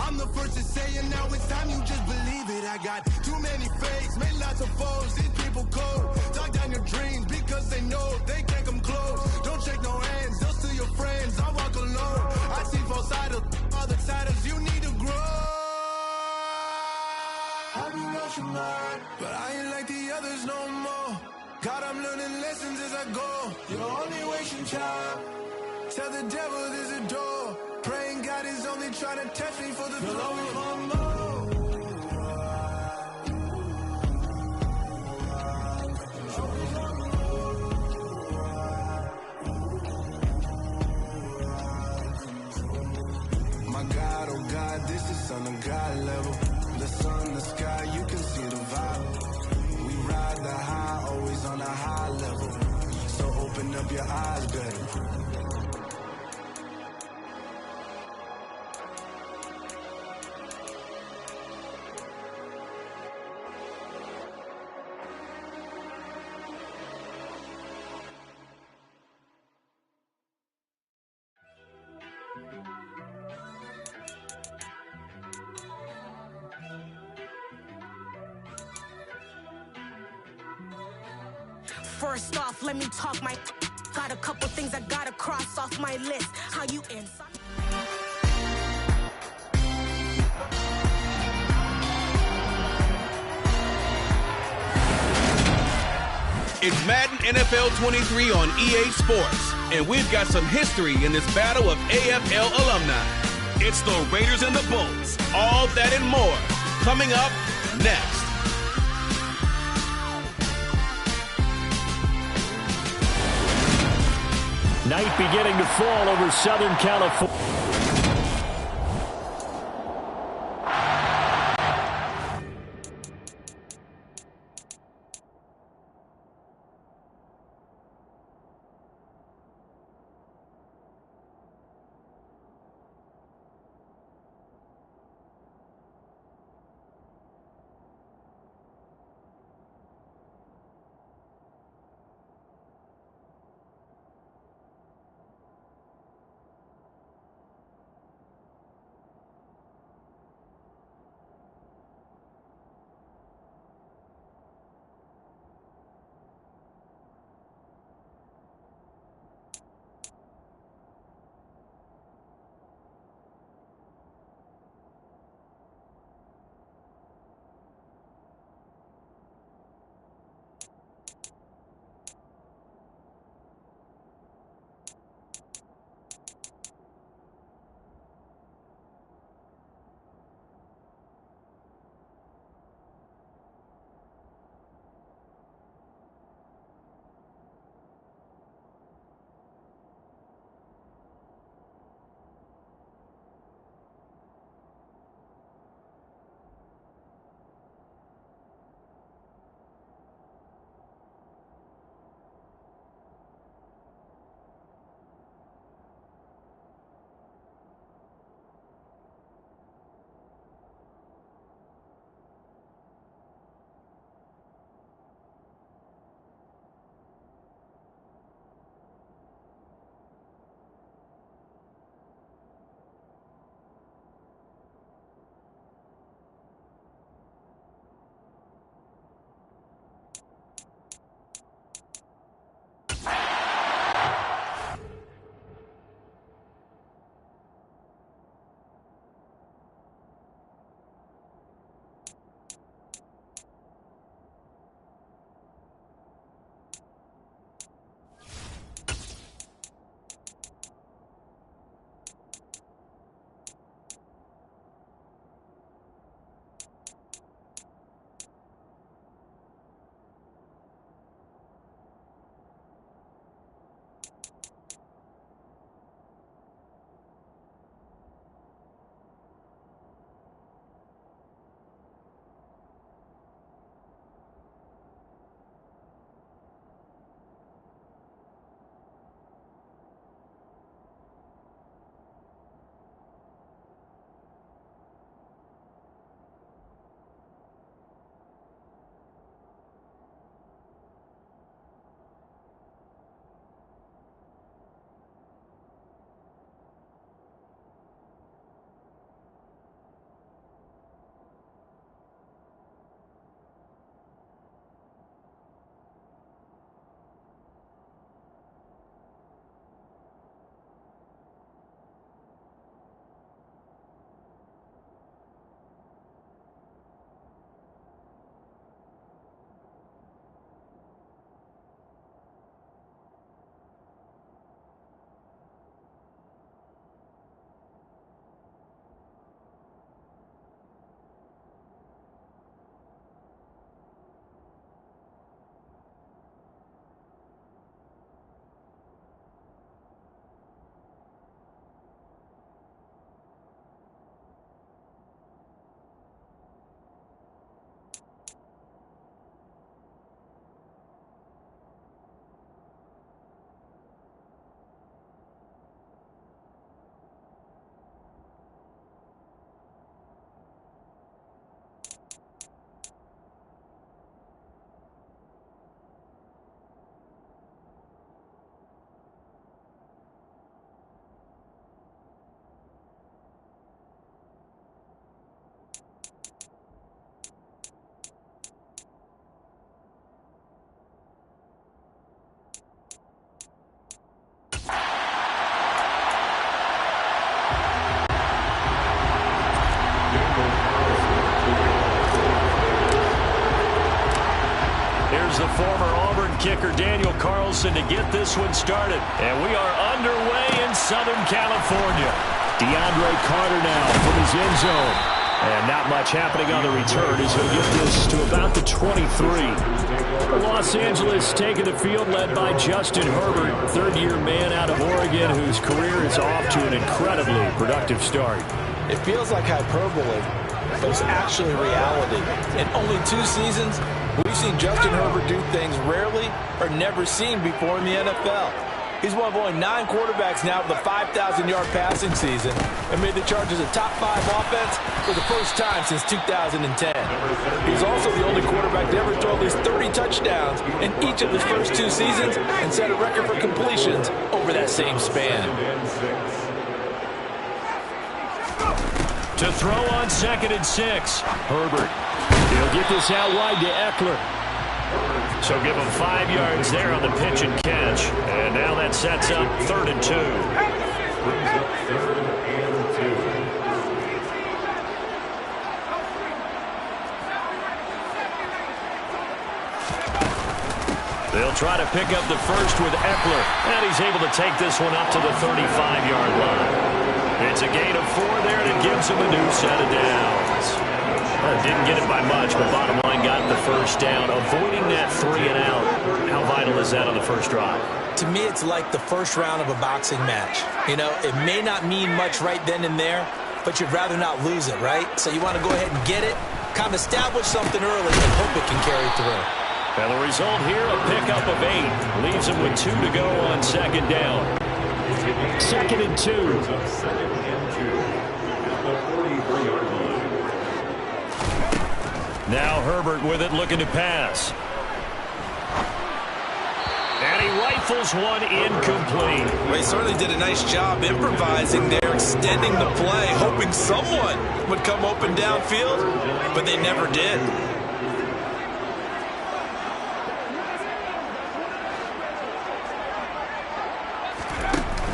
I'm the first to say it, now it's time you just believe it. I got too many fakes, made lots of foes, these people cold. Talk down your dreams because they know they can't come close. Don't shake no hands, they'll steal your friends, I walk alone. I see both sides, all the titles, you need to grow. I've been rushing mine, but I ain't like the others no more. God, I'm learning lessons as I go. You're only wasting time. Tell the devil there's a door. Praying God is only trying to test me for the throne. You'll always want more. My God, oh God, this is on a God level. The sun, the sky, you can see the vibe. We ride the high, always on a high level. So open up your eyes, baby. First off, let me talk my. Got a couple things I gotta cross off my list. How you inside? It's Madden NFL 23 on EA Sports, and we've got some history in this battle of AFL alumni. It's the Raiders and the Bulls, all that and more, coming up next. Night beginning to fall over Southern California. comes the former Auburn kicker Daniel Carlson to get this one started. And we are underway in Southern California. DeAndre Carter now from his end zone. And not much happening on the return as he'll get this to about the 23. Los Angeles taking the field led by Justin Herbert, third-year man out of Oregon whose career is off to an incredibly productive start. It feels like hyperbole, but it's actually reality. In only 2 seasons, we've seen Justin Herbert do things rarely or never seen before in the NFL. He's one of only 9 quarterbacks now with a 5,000-yard passing season and made the Chargers a top 5 offense for the first time since 2010. He's also the only quarterback to ever throw at least 30 touchdowns in each of his first 2 seasons and set a record for completions over that same span. To throw on 2nd and 6. Herbert. He'll get this out wide to Eckler. So give him 5 yards there on the pitch and catch. And now that sets up 3rd and 2. They'll try to pick up the first with Eckler. And he's able to take this one up to the 35-yard line. It's a gain of 4 there, and it gives him a new set of downs. Didn't get it by much, but bottom line got the first down. Avoiding that 3 and out. How vital is that on the first drive? To me, it's like the first round of a boxing match. You know, it may not mean much right then and there, but you'd rather not lose it, right? So you want to go ahead and get it, kind of establish something early, and hope it can carry through. And the result here, a pickup of 8. Leaves him with 2 to go on 2nd down. 2nd and 2. Now Herbert with it, looking to pass. And he rifles one incomplete. Well, he certainly did a nice job improvising there, extending the play, hoping someone would come open downfield, but they never did.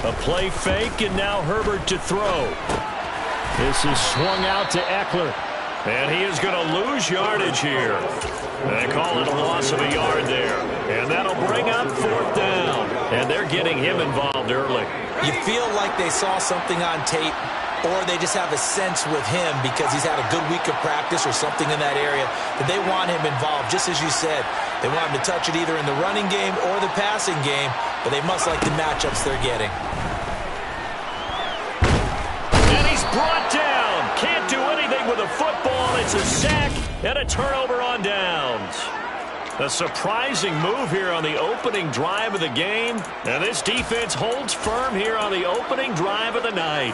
A play fake, and now Herbert to throw. This is swung out to Eckler. And he is going to lose yardage here. They call it a loss of a yard there. And that'll bring up 4th down. And they're getting him involved early. You feel like they saw something on tape, or they just have a sense with him because he's had a good week of practice or something in that area that they want him involved. Just as you said, they want him to touch it either in the running game or the passing game, but they must like the matchups they're getting. And he's brought down. Can't do anything with a football. It's a sack and a turnover on downs. A surprising move here on the opening drive of the game. And this defense holds firm here on the opening drive of the night.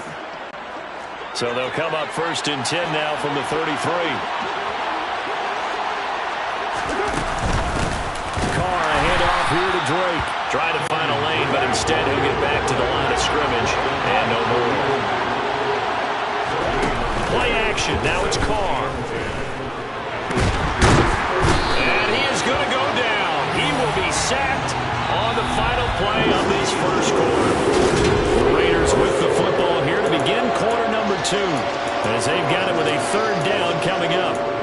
So they'll come up 1st and 10 now from the 33. Carr, a handoff here to Drake. Trying to find a lane, but instead he'll get back to the line of scrimmage. And no more. Play action. Now it's Carr. And he is going to go down. He will be sacked on the final play of this first quarter. The Raiders with the football here to begin quarter number 2. As they've got it with a 3rd down coming up.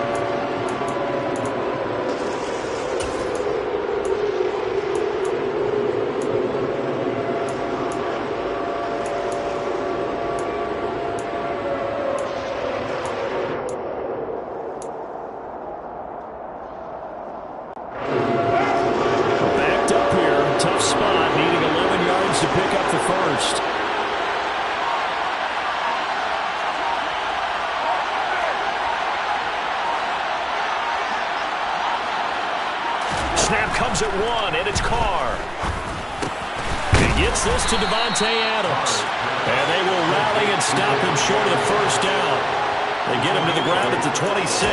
Comes at 1, and it's Carr. He gets this to Devontae Adams. And they will rally and stop him short of the first down. They get him to the ground at the 26.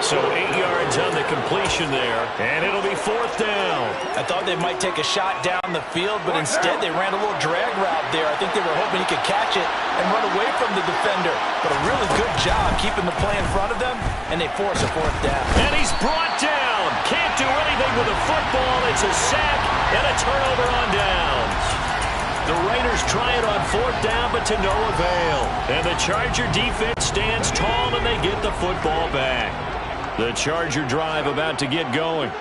So 8 yards on the completion there, and it'll be 4th down. I thought they might take a shot down the field, but instead they ran a little drag route there. I think they were hoping he could catch it and run away from the defender. But a really good job keeping the play in front of them, and they force a 4th down. And he's brought down. Can't do anything with a football. It's a sack and a turnover on downs. The Raiders try it on 4th down, but to no avail. And the Charger defense stands tall, and they get the football back. The Charger drive about to get going.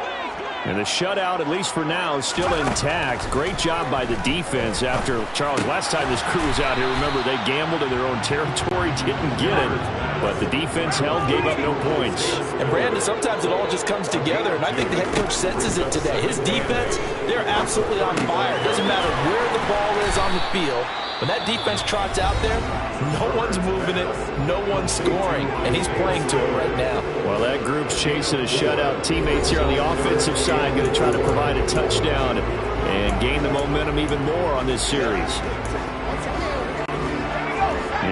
And the shutout, at least for now, is still intact. Great job by the defense after, Charles, last time this crew was out here, remember, they gambled in their own territory, didn't get it. But the defense held, gave up no points. And, Brandon, sometimes it all just comes together, and I think the head coach senses it today. His defense, they're absolutely on fire. It doesn't matter where the ball is on the field. When that defense trots out there, no one's moving it, no one's scoring, and he's playing to it right now. Well, that group's chasing a shutout. Teammates here on the offensive side going to try to provide a touchdown and gain the momentum even more on this series.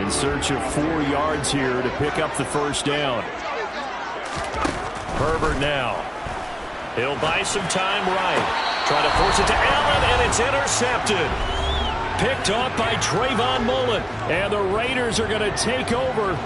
In search of 4 yards here to pick up the first down. Herbert now. He'll buy some time right. Try to force it to Allen, and it's intercepted. Picked off by Trayvon Mullen, and the Raiders are going to take over.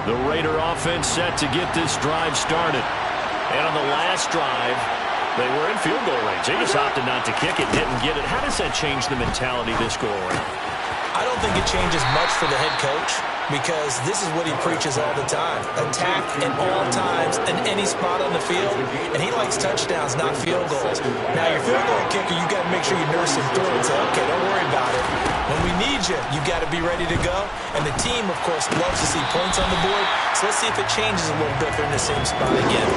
The Raider offense set to get this drive started. And on the last drive, they were in field goal range. They just opted not to kick it, didn't get it. How does that change the mentality this go around? I don't think it changes much for the head coach, because this is what he preaches all the time. Attack at all times in any spot on the field, and he likes touchdowns, not field goals. Now, your field goal kicker, you got to make sure you nurse him through and say, okay, don't worry about it. When we need you, you got to be ready to go. And the team, of course, loves to see points on the board, so let's see if it changes a little bit if they're in the same spot again.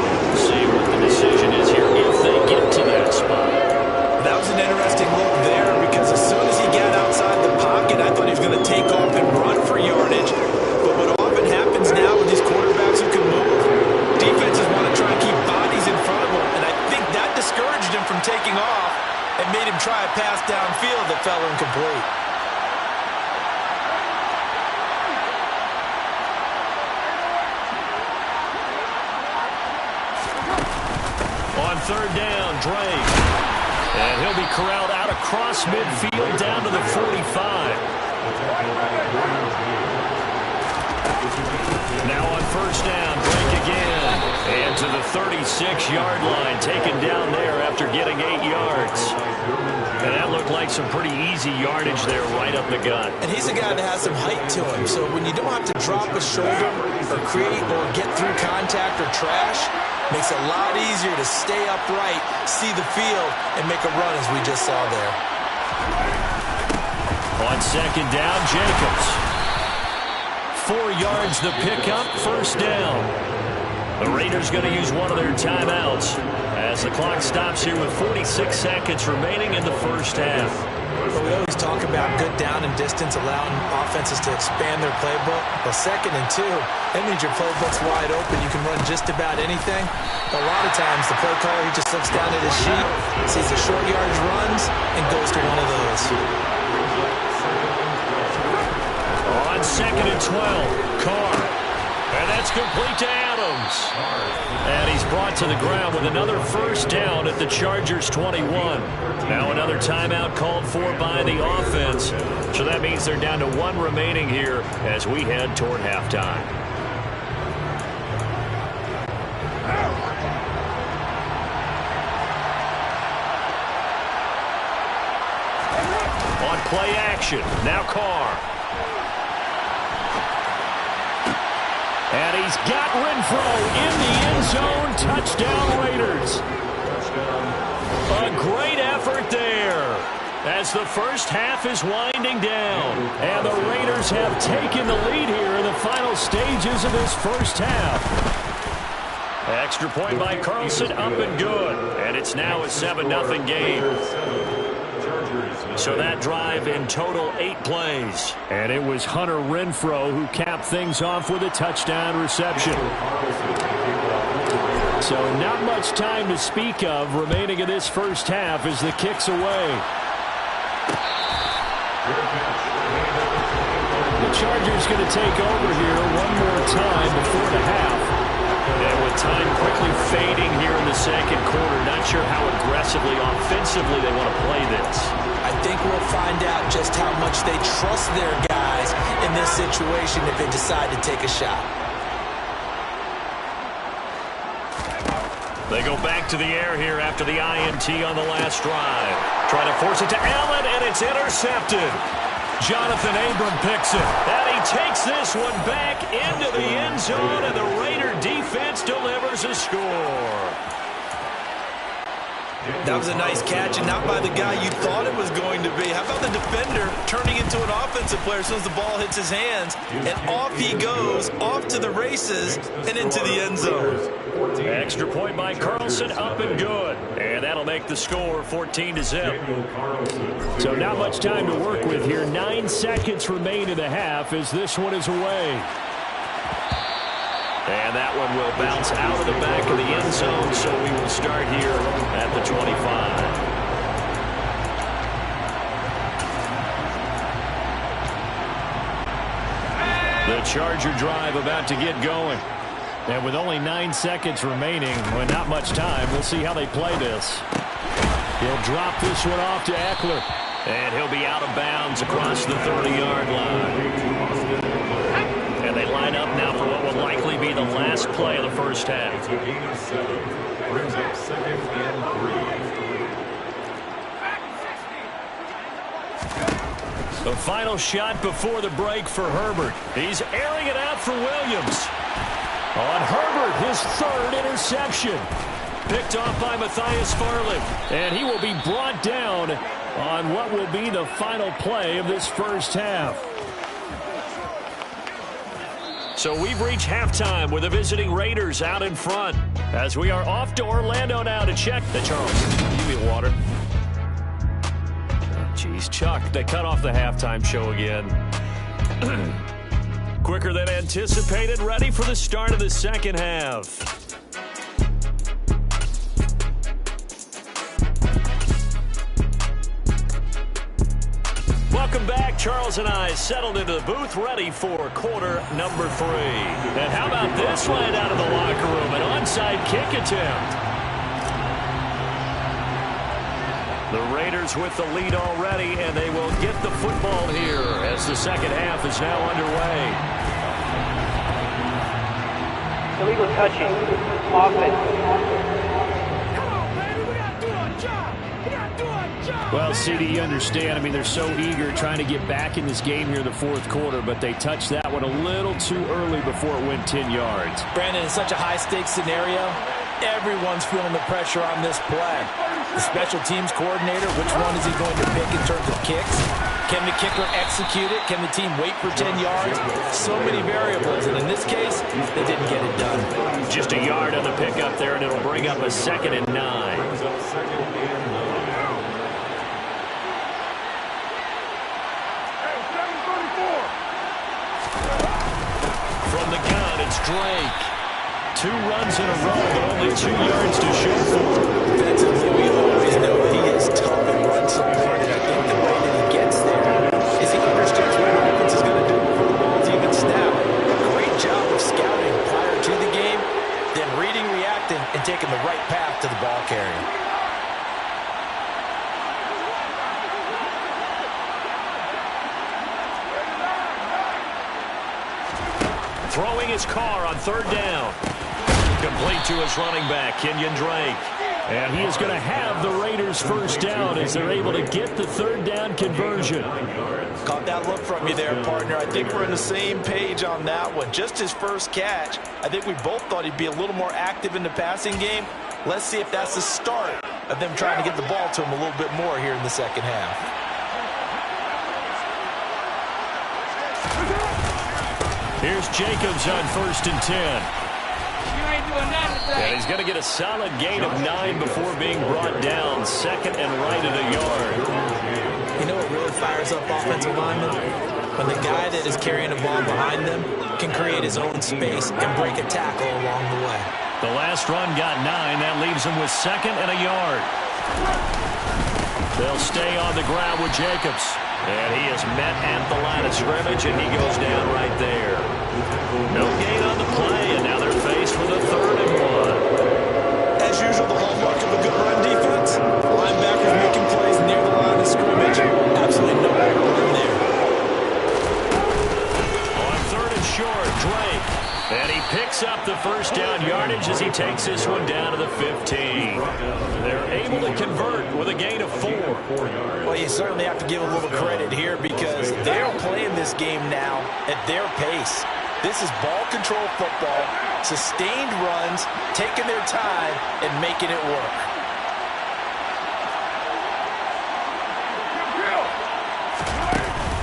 See what the decision is here if they get to that spot. That was an interesting look there, because as soon as he got outside the pocket, I thought he was going to take off and run for yardage. But what often happens now with these quarterbacks who can move, defenses want to try and keep bodies in front of them, and I think that discouraged him from taking off and made him try a pass downfield that fell incomplete. On third down, Drake. And he'll be corralled out across midfield down to the 45. Now on first down, Drake again. And to the 36-yard line, taken down there after getting 8 yards. And that looked like some pretty easy yardage there right up the gut. And he's a guy that has some height to him, so when you don't have to drop a shoulder or create or get through contact or trash, makes it a lot easier to stay upright, see the field, and make a run as we just saw there. On second down, Jacobs. 4 yards the pickup, first down. The Raiders going to use one of their timeouts as the clock stops here with 46 seconds remaining in the first half. But we always talk about good down and distance, allowing offenses to expand their playbook. Well, 2nd and 2, that means your playbook's wide open. You can run just about anything. But a lot of times, the play caller, he just looks down at his sheet, sees the short yardage runs, and goes to one of those. On 2nd and 12, Carr. And that's complete to Adams. And he's brought to the ground with another first down at the Chargers' 21. Now another timeout called for by the offense. So that means they're down to 1 remaining here as we head toward halftime. On play action. reception. Now Carr. And he's got Renfro in the end zone. Touchdown, Raiders. A great effort there as the first half is winding down. And the Raiders have taken the lead here in the final stages of this first half. Extra point by Carlson, up and good. And it's now a 7-0 game. So that drive in total 8 plays. And it was Hunter Renfro who capped things off with a touchdown reception. So not much time to speak of remaining in this first half as the kick's away. The Chargers going to take over here one more time before the half. And with time quickly fading here in the second quarter, not sure how aggressively, offensively they want to play this. I think we'll find out just how much they trust their guys in this situation if they decide to take a shot. They go back to the air here after the INT on the last drive. Trying to force it to Allen, and it's intercepted. Jonathan Abram picks it. And he takes this one back into the end zone, and the Raider defense delivers a score. That was a nice catch, and not by the guy you thought it was going to be. How about the defender turning into an offensive player as soon as the ball hits his hands, and off he goes, off to the races, and into the end zone. Extra point by Carlson, up and good. And that'll make the score 14-0. So not much time to work with here. 9 seconds remain in the half as this one is away. And that one will bounce out of the back of the end zone, so we will start here at the 25. The Charger drive about to get going. And with only 9 seconds remaining, with not much time, we'll see how they play this. He'll drop this one off to Eckler. And he'll be out of bounds across the 30-yard line. And they line up now for what will likely be the last play of the first half. Brings up 2nd and 3. The final shot before the break for Herbert. He's airing it out for Williams. On Herbert, his 3rd interception. Picked off by Matthias Farley. And he will be brought down on what will be the final play of this first half. So we've reached halftime with the visiting Raiders out in front. As we are off to Orlando now to check. Hey, Charles, give me water. Jeez, Chuck, they cut off the halftime show again. Quicker than anticipated, ready for the start of the second half. Welcome back. Charles and I settled into the booth, ready for quarter number 3. And how about this right out of the locker room? An onside kick attempt. The Raiders with the lead already, and they will get the football here as the second half is now underway. Illegal touching. Offense. Well, CD, you understand. I mean, they're so eager trying to get back in this game here in the fourth quarter, but they touched that one a little too early before it went 10 yards. Brandon, in such a high-stakes scenario, everyone's feeling the pressure on this play. The special teams coordinator, which one is he going to pick in terms of kicks? Can the kicker execute it? Can the team wait for 10 yards? So many variables, and in this case, they didn't get it done. Just a yard on the pickup there, and it'll bring up a 2nd and 9. From the gun, it's Drake. 2 runs in a row, but only 2 yards to show for. Defensively, we always know he is tough and run support, and I think the way that he gets there is he understands what the offense is going to do before the ball's even snapped. Great job of scouting prior to the game, then reading, reacting, and taking the right path to the ball carrier. Throwing his car on 3rd down. Complete to his running back, Kenyon Drake. And he is going to have the Raiders first down as they're able to get the third down conversion. Caught that look from you there, partner. I think we're on the same page on that one. Just his first catch. I think we both thought he'd be a little more active in the passing game. Let's see if that's the start of them trying to get the ball to him a little bit more here in the second half. Here's Jacobs on 1st and 10. And he's going to get a solid gain of 9 before being brought down. 2nd and right at a yard. You know what really fires up offensive linemen? When the guy that is carrying the ball behind them can create his own space and break a tackle along the way. The last run got 9. That leaves him with 2nd and a yard. They'll stay on the ground with Jacobs. And he is met at the line of scrimmage, and he goes down right there. No gain on the play, and now they're faced with a 3rd and 1. As usual, the hallmark of a good run defense, linebackers making plays near the line of scrimmage. Absolutely no error in there. On 3rd and short, Drake. And he picks up the first down yardage as he takes this one down to the 15. They're able to convert with a gain of 4. Well, you certainly have to give a little credit here because they're playing this game now at their pace. This is ball control football, sustained runs, taking their time and making it work.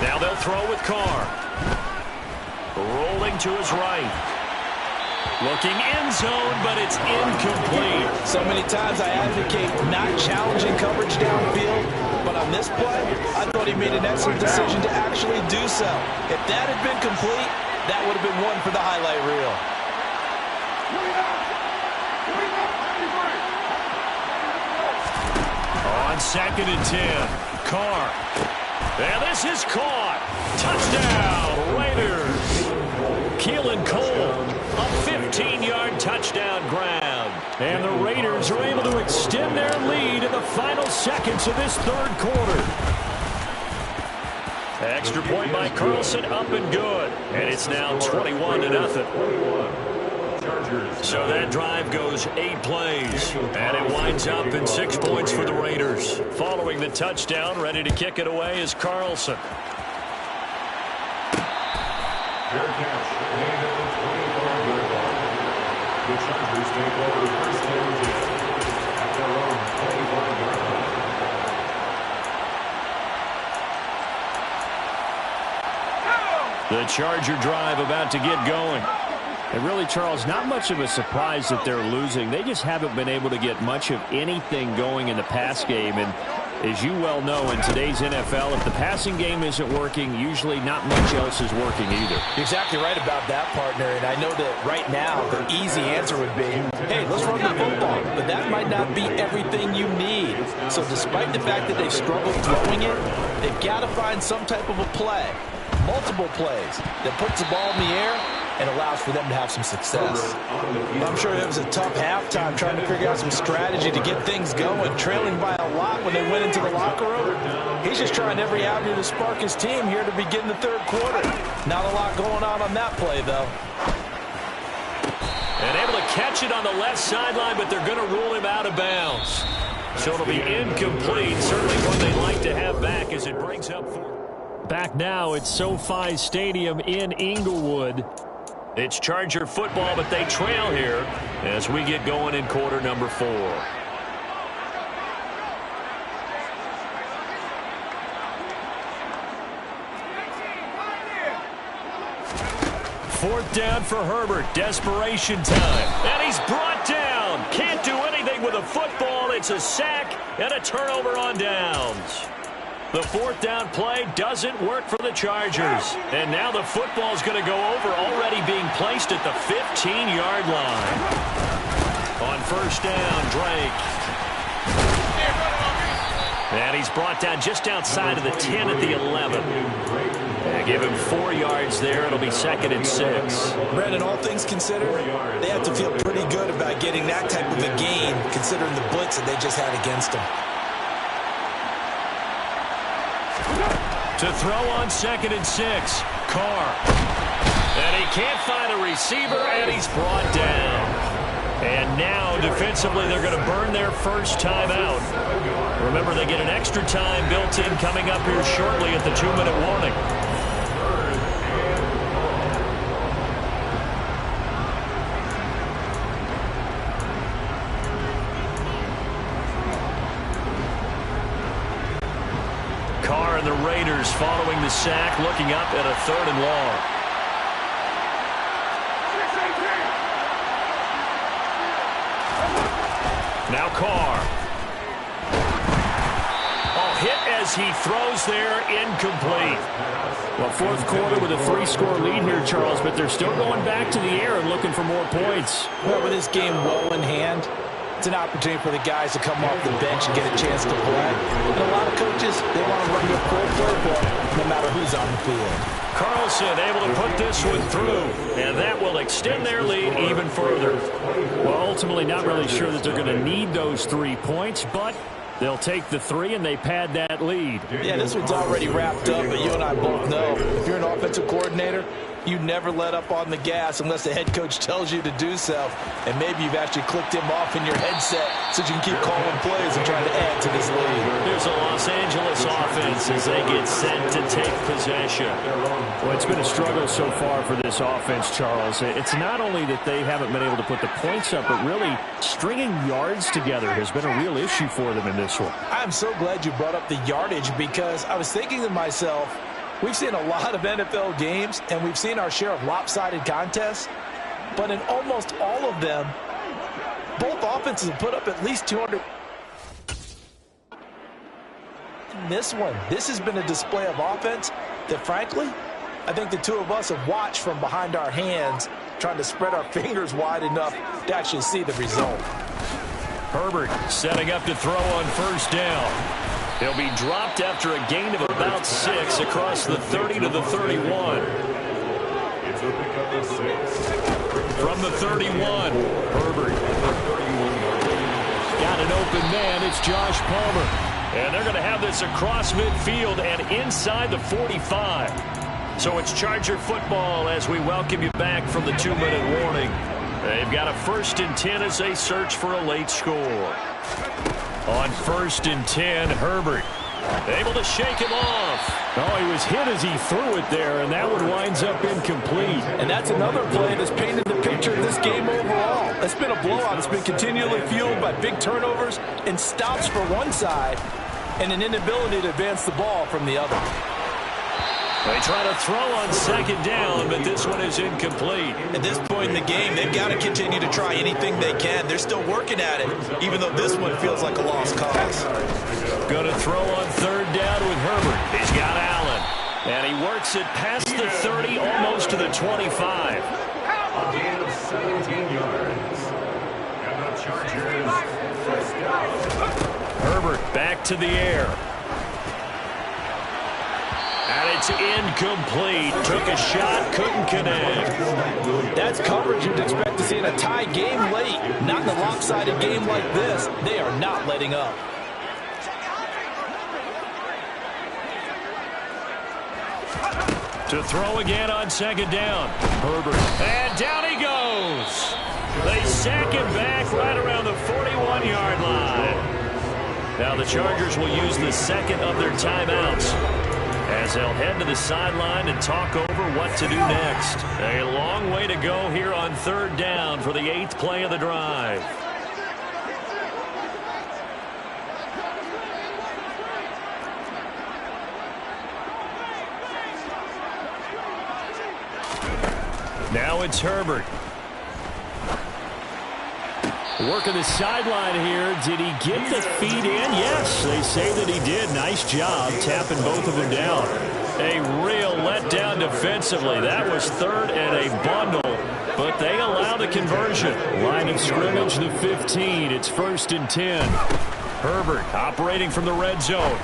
Now they'll throw with Carr. Rolling to his right. Looking end zone, but it's incomplete. So many times I advocate not challenging coverage downfield, but on this play, I thought he made an excellent decision to actually do so. If that had been complete, that would have been one for the highlight reel. On 2nd and 10, Carr. And this is caught. Touchdown, Raiders. Keelan Cole, a 15-yard touchdown grab. And the Raiders are able to extend their lead in the final seconds of this 3rd quarter. Extra point by Carlson, up and good. And it's now 21-0. So that drive goes 8 plays. And it winds up in 6 points for the Raiders. Following the touchdown, ready to kick it away is Carlson. Fair catch. Made at the 24-yard line. The Chargers take over first and 10 at their own 25-yard line. The Charger drive about to get going. And really, Charles, not much of a surprise that they're losing. They just haven't been able to get much of anything going in the pass game. And as you well know, in today's NFL, if the passing game isn't working, usually not much else is working either. You're exactly right about that, partner. And I know that right now the easy answer would be, hey, let's run the football. But that might not be everything you need. So despite the fact that they've struggled throwing it, they've got to find some type of a play, multiple plays, that puts the ball in the air and allows for them to have some success. I'm sure it was a tough halftime trying to figure out some strategy to get things going, trailing by a lot when they went into the locker room. He's just trying every avenue to spark his team here to begin the 3rd quarter. Not a lot going on that play, though. And able to catch it on the left sideline, but they're going to rule him out of bounds. So it'll be incomplete. Certainly one they'd like to have back as it brings up 4. Back now at SoFi Stadium in Inglewood. It's Charger football, but they trail here as we get going in quarter number 4. 4th down for Herbert. Desperation time. And he's brought down. Can't do anything with a football. It's a sack and a turnover on downs. The 4th down play doesn't work for the Chargers. And now the football's going to go over, already being placed at the 15-yard line. On 1st down, Drake. And he's brought down just outside of the 10 at the 11. And give him 4 yards there. It'll be 2nd and 6. Brandon, all things considered, they have to feel pretty good about getting that type of a gain, considering the blitz that they just had against them. To throw on 2nd and 6, Carr. And he can't find a receiver, and he's brought down. And now, defensively, they're going to burn their first time out. Remember, they get an extra time built in coming up here shortly at the 2-minute warning. Carr and the Raiders following the sack, looking up at a 3rd and long. Now Carr. Oh, hit as he throws there, incomplete. Well, fourth quarter with a 3-score lead here, Charles, but they're still going back to the air and looking for more points. Well, with this game well in hand, it's an opportunity for the guys to come off the bench and get a chance to play. And a lot of coaches, they want to run your full playbook no matter who's on the field. Carlson able to put this one through, and that will extend their lead even further. Well, ultimately not really sure that they're going to need those 3 points, but they'll take the 3 and they pad that lead. Yeah, this one's already wrapped up, but you and I both know if you're an offensive coordinator, you never let up on the gas unless the head coach tells you to do so. And maybe you've actually clicked him off in your headset so you can keep calling plays and trying to add to this lead. Here's a Los Angeles offense as they get set to take possession. Well, it's been a struggle so far for this offense, Charles. It's not only that they haven't been able to put the points up, but really stringing yards together has been a real issue for them in this one. I'm so glad you brought up the yardage because I was thinking to myself, we've seen a lot of NFL games, and we've seen our share of lopsided contests. But in almost all of them, both offenses have put up at least 200. In this one, this has been a display of offense that, frankly, I think the two of us have watched from behind our hands, trying to spread our fingers wide enough to actually see the result. Herbert setting up to throw on first down. He'll be dropped after a gain of about 6 across the 30 to the 31. From the 31, Herbert. Got an open man. It's Josh Palmer. And they're going to have this across midfield and inside the 45. So it's Charger football as we welcome you back from the 2-minute warning. They've got a 1st and 10 as they search for a late score. On 1st and 10, Herbert able to shake him off. Oh, he was hit as he threw it there, and that one winds up incomplete. And that's another play that's painted the picture of this game overall. It's been a blowout. It's been continually fueled by big turnovers and stops for one side and an inability to advance the ball from the other. They try to throw on 2nd down, but this one is incomplete. At this point in the game, they've got to continue to try anything they can. They're still working at it, even though this one feels like a lost cause. Going to throw on 3rd down with Herbert. He's got Allen. And he works it past the 30, almost to the 25. A gain of 17 yards. And the Chargers first down. Herbert back to the air. And it's incomplete. Took a shot, couldn't connect. That's coverage you'd expect to see in a tie game late. Not in a lopsided game like this. They are not letting up. To throw again on 2nd down. Herbert. And down he goes. They sack him back right around the 41-yard line. Now the Chargers will use the 2nd of their timeouts as they'll head to the sideline and talk over what to do next. A long way to go here on 3rd down for the 8th play of the drive. Now it's Herbert. Working the sideline here. Did he get the feet in? Yes, they say that he did. Nice job tapping both of them down. A real letdown defensively. That was 3rd and a bundle, but they allow the conversion. Line of scrimmage, the 15. It's 1st and 10. Herbert operating from the red zone.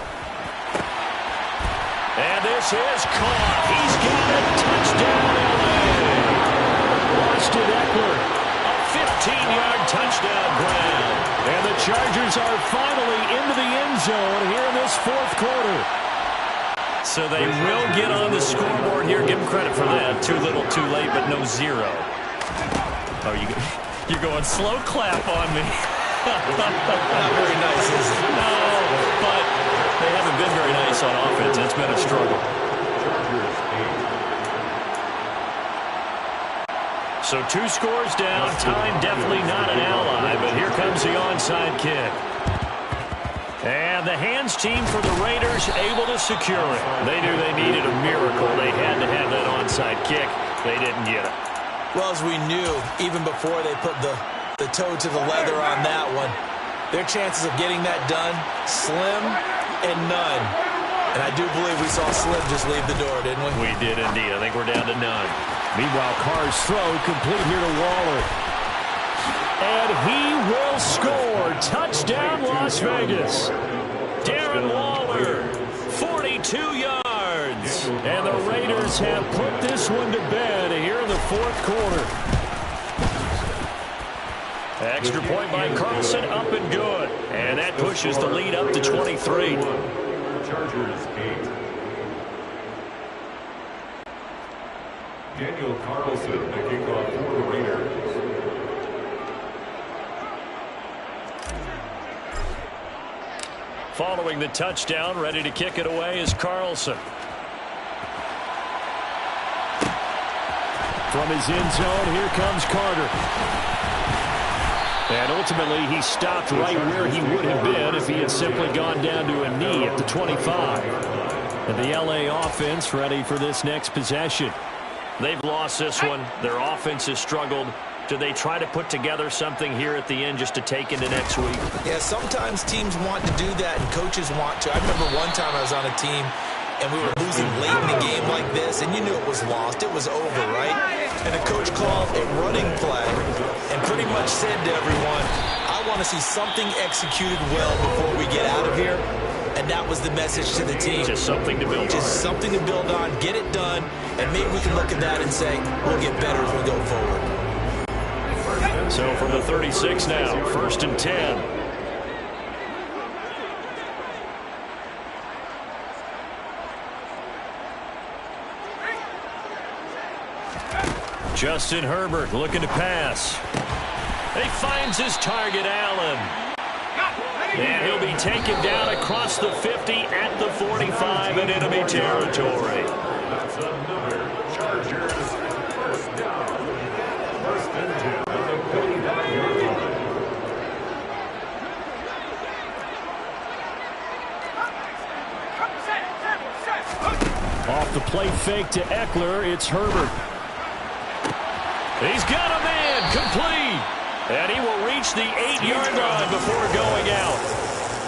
And this is caught. He's got a touchdown, LA. Austin Eckler. 15-yard touchdown grab. And the Chargers are finally into the end zone here in this 4th quarter. So they will get on the scoreboard here. Give them credit for that. Too little, too late, but no 0. Oh, You're going slow clap on me. Not very nice, is it? No, but they haven't been very nice on offense. It's been a struggle. So 2 scores down. Time definitely not an ally, but here comes the onside kick. And the hands team for the Raiders able to secure it. They knew they needed a miracle. They had to have that onside kick. They didn't get it. Well, as we knew, even before they put the toe to the leather on that one, their chances of getting that done, slim and none. And I do believe we saw Slim just leave the door, didn't we? We did indeed. I think we're down to none. Meanwhile, Carr's throw complete here to Waller. And he will score. Touchdown, Las Vegas. Darren Waller, 42 yards. And the Raiders have put this one to bed here in the 4th quarter. Extra point by Carlson, up and good. And that pushes the lead up to 23. Chargers 8. Daniel Carlson, the kickoff for the Raiders. Following the touchdown, ready to kick it away is Carlson. From his end zone, here comes Carter. And ultimately, he stopped right where he would have been if he had simply gone down to a knee at the 25. And the LA offense ready for this next possession. They've lost this one. Their offense has struggled. Do they try to put together something here at the end just to take into next week? Yeah, sometimes teams want to do that and coaches want to. I remember one time I was on a team and we were losing late in the game like this, and you knew it was lost. It was over, right? And the coach called a running play and pretty much said to everyone, I want to see something executed well before we get out of here. And that was the message to the team. Just something to build on. Just something to build on, get it done, and maybe we can look at that and say, we'll get better as we go forward. So from the 36 now, 1st and 10. Justin Herbert looking to pass. He finds his target, Allen. And he'll be taken down across the 50 at the 45 in enemy territory. That's another Chargers first down. 1st and 10 at the 49-yard line. Off the play fake to Eckler, it's Herbert. He's got a man, complete. And he will reach the 8-yard line before going out.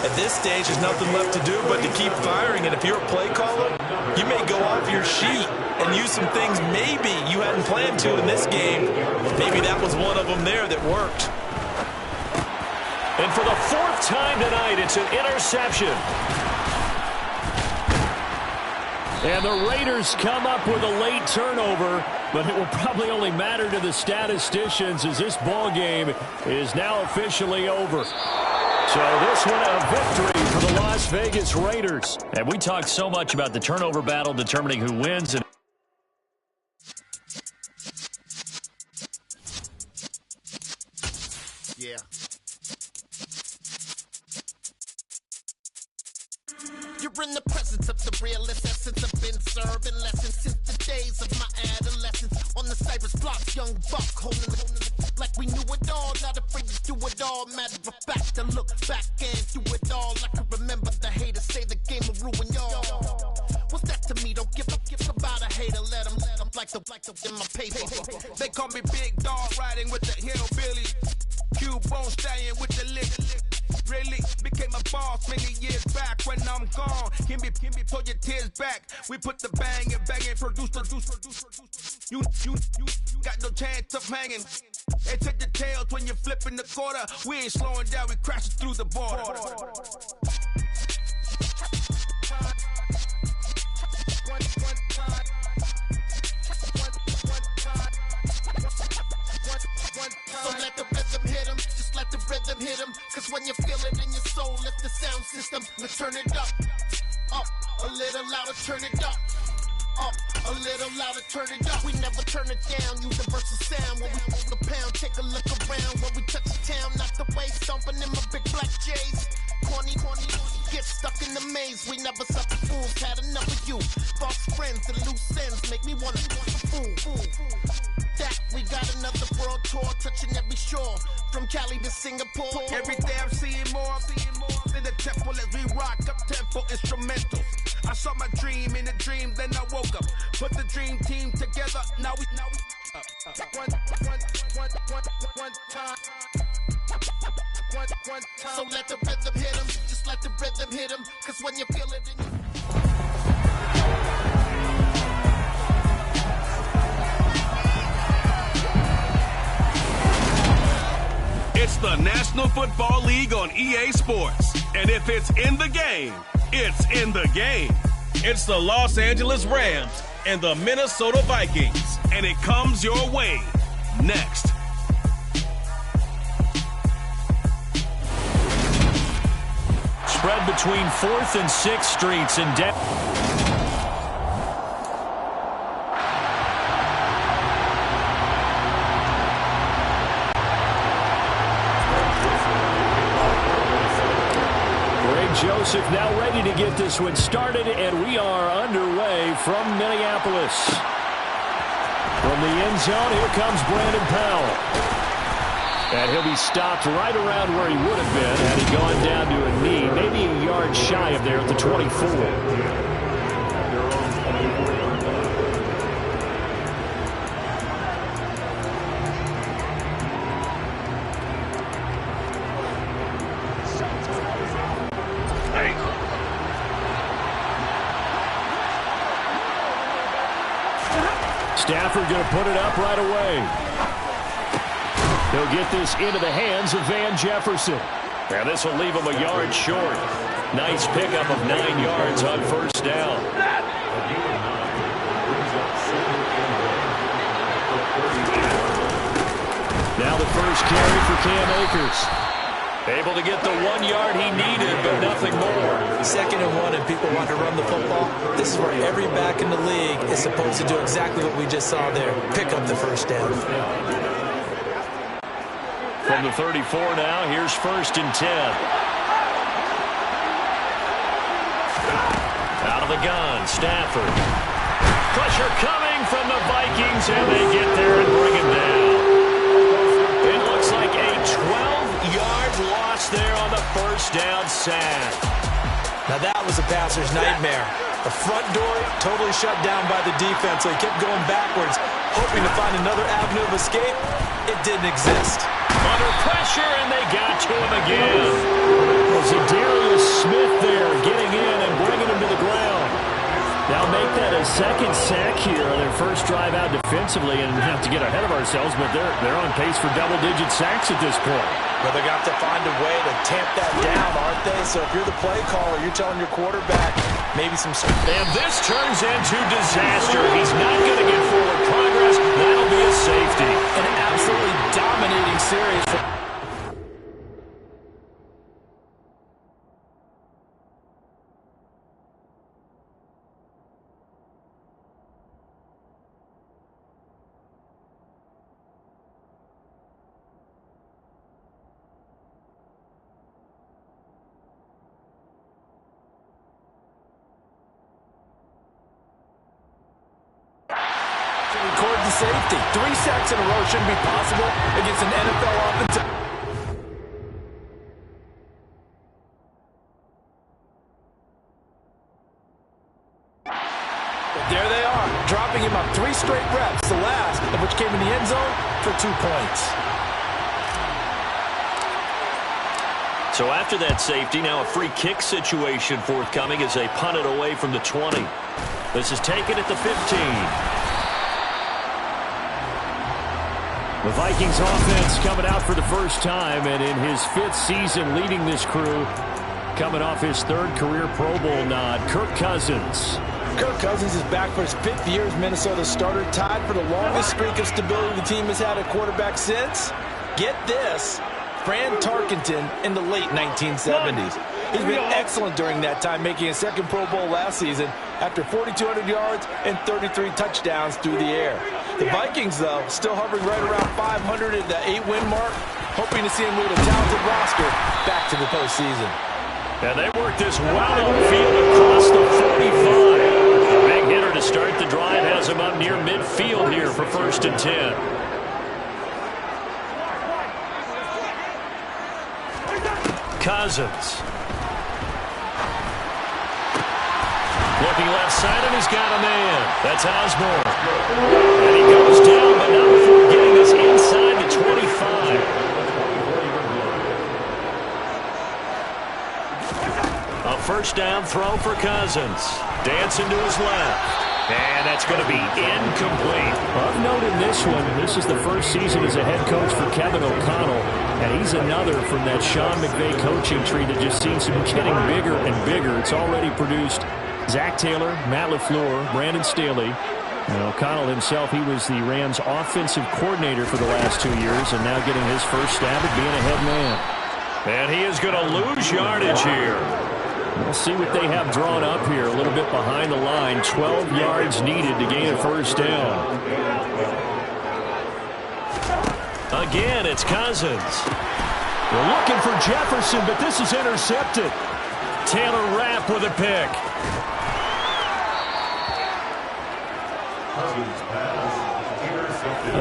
At this stage, there's nothing left to do but to keep firing. And if you're a play caller, you may go off your sheet and use some things maybe you hadn't planned to in this game. Maybe that was one of them there that worked. And for the 4th time tonight, it's an interception. And the Raiders come up with a late turnover, but it will probably only matter to the statisticians as this ball game is now officially over. So this one a victory for the Las Vegas Raiders. And we talked so much about the turnover battle determining who wins. And Yeah. You're in the presence of the realest essence. I've been serving lessons since the days of my adolescence. On the Cypress blocks, young buck holding the like we knew it all. Not afraid to do it all. Matter of fact, to look back and do it all. I can remember the haters say the game will ruin y'all. What's that to me? Don't give about a hater. Let them like the in my paper. They call me Big Dog riding with the hillbilly. Cubone staying with the lick. Really became a boss many years back. When I'm gone, can be pull your tears back. We put the bang and produce. You got no chance of hanging. And take the tails when you're flipping the quarter. We ain't slowing down, we crashing through the border. So let the rhythm hit him, just let the rhythm hit him. Cause when you feel it in your soul, lift the sound system. Now turn it up, a little louder, turn it up. A little louder, turn it up. We never turn it down. Universal sound when we hold the pound. Take a look around. jumping in my big black J's. Corny, get stuck in the maze. We never suffer fools, had enough of you. False friends and loose ends make me wanna fool. That we got another world tour, touching every shore, from Cali to Singapore. Every day I'm seeing more in the temple as we rock up tempo instrumentals. I saw my dream in a dream, then I woke up. Put the dream team together, now we one time. So let the rhythm hit him, just let the rhythm hit him, cause when you feel it in your... It's the National Football League on EA Sports. And if it's in the game, it's in the game. It's the Los Angeles Rams and the Minnesota Vikings. And it comes your way next. Spread between 4th and 6th Streets in Denver. Joseph now ready to get this one started, and we are underway from Minneapolis. From the end zone, here comes Brandon Powell. And he'll be stopped right around where he would have been had he gone down to a knee, maybe a yard shy of there at the 24. Stafford going to put it up right away. He'll get this into the hands of Van Jefferson. Now this will leave him a yard short. Nice pickup of 9 yards on first down. Now the first carry for Cam Akers. Able to get the 1 yard he needed, but nothing more. 2nd and 1, and people want to run the football. This is where every back in the league is supposed to do exactly what we just saw there. Pick up the first down. From the 34 now, here's 1st and 10. Out of the gun, Stafford. Pressure coming from the Vikings, and they get there and bring him down. It looks like a 12-yard loss there on the first down sack. Now that was a passer's nightmare. The front door totally shut down by the defense, so he kept going backwards, hoping to find another avenue of escape. It didn't exist. Under pressure, and they got to him again. Was it Darius Smith there getting in and bringing him to the ground? Now make that a second sack here on their first drive out defensively, and have to get ahead of ourselves, but they're on pace for double-digit sacks at this point. Well, they're going to have to find a way to tamp that down, aren't they? So if you're the play caller, you're telling your quarterback maybe some... And this turns into disaster. He's not going to get forward progress. That'll be a safety. An absolutely dominating series. Record the safety. 3 sacks in a row shouldn't be possible against an NFL offensive. But there they are, dropping him on 3 straight reps, the last of which came in the end zone for 2 points. So after that safety, now a free kick situation forthcoming as they punt it away from the 20. This is taken at the 15. The Vikings offense coming out for the first time, and in his 5th season leading this crew, coming off his 3rd career Pro Bowl nod, Kirk Cousins. Kirk Cousins is back for his 5th year as Minnesota's starter, tied for the longest streak of stability the team has had at quarterback since, get this, Fran Tarkenton in the late 1970s. He's been excellent during that time, making a second Pro Bowl last season after 4,200 yards and 33 touchdowns through the air. The Vikings, though, still hovering right around 500 at the 8-win mark, hoping to see him lead a talented roster back to the postseason. And they work this well upfield across the 45. A big hitter to start the drive has him up near midfield here for 1st and 10. Cousins. Looking left side, and he's got a man. That's Osborne. And he goes down, but not before getting this inside the 25. A 1st down throw for Cousins. Dancing to his left. And that's going to be incomplete. Of note in this one, this is the first season as a head coach for Kevin O'Connell, and he's another from that Sean McVay coaching tree that just seems to be getting bigger and bigger. It's already produced Zach Taylor, Matt LaFleur, Brandon Staley. And O'Connell himself, he was the Rams' offensive coordinator for the last 2 years, and now getting his first stab at being a head man. And he is going to lose yardage here. We'll see what they have drawn up here. A little bit behind the line. 12 yards needed to gain a 1st down. Again, it's Cousins. We're looking for Jefferson, but this is intercepted. Taylor Rapp with a pick.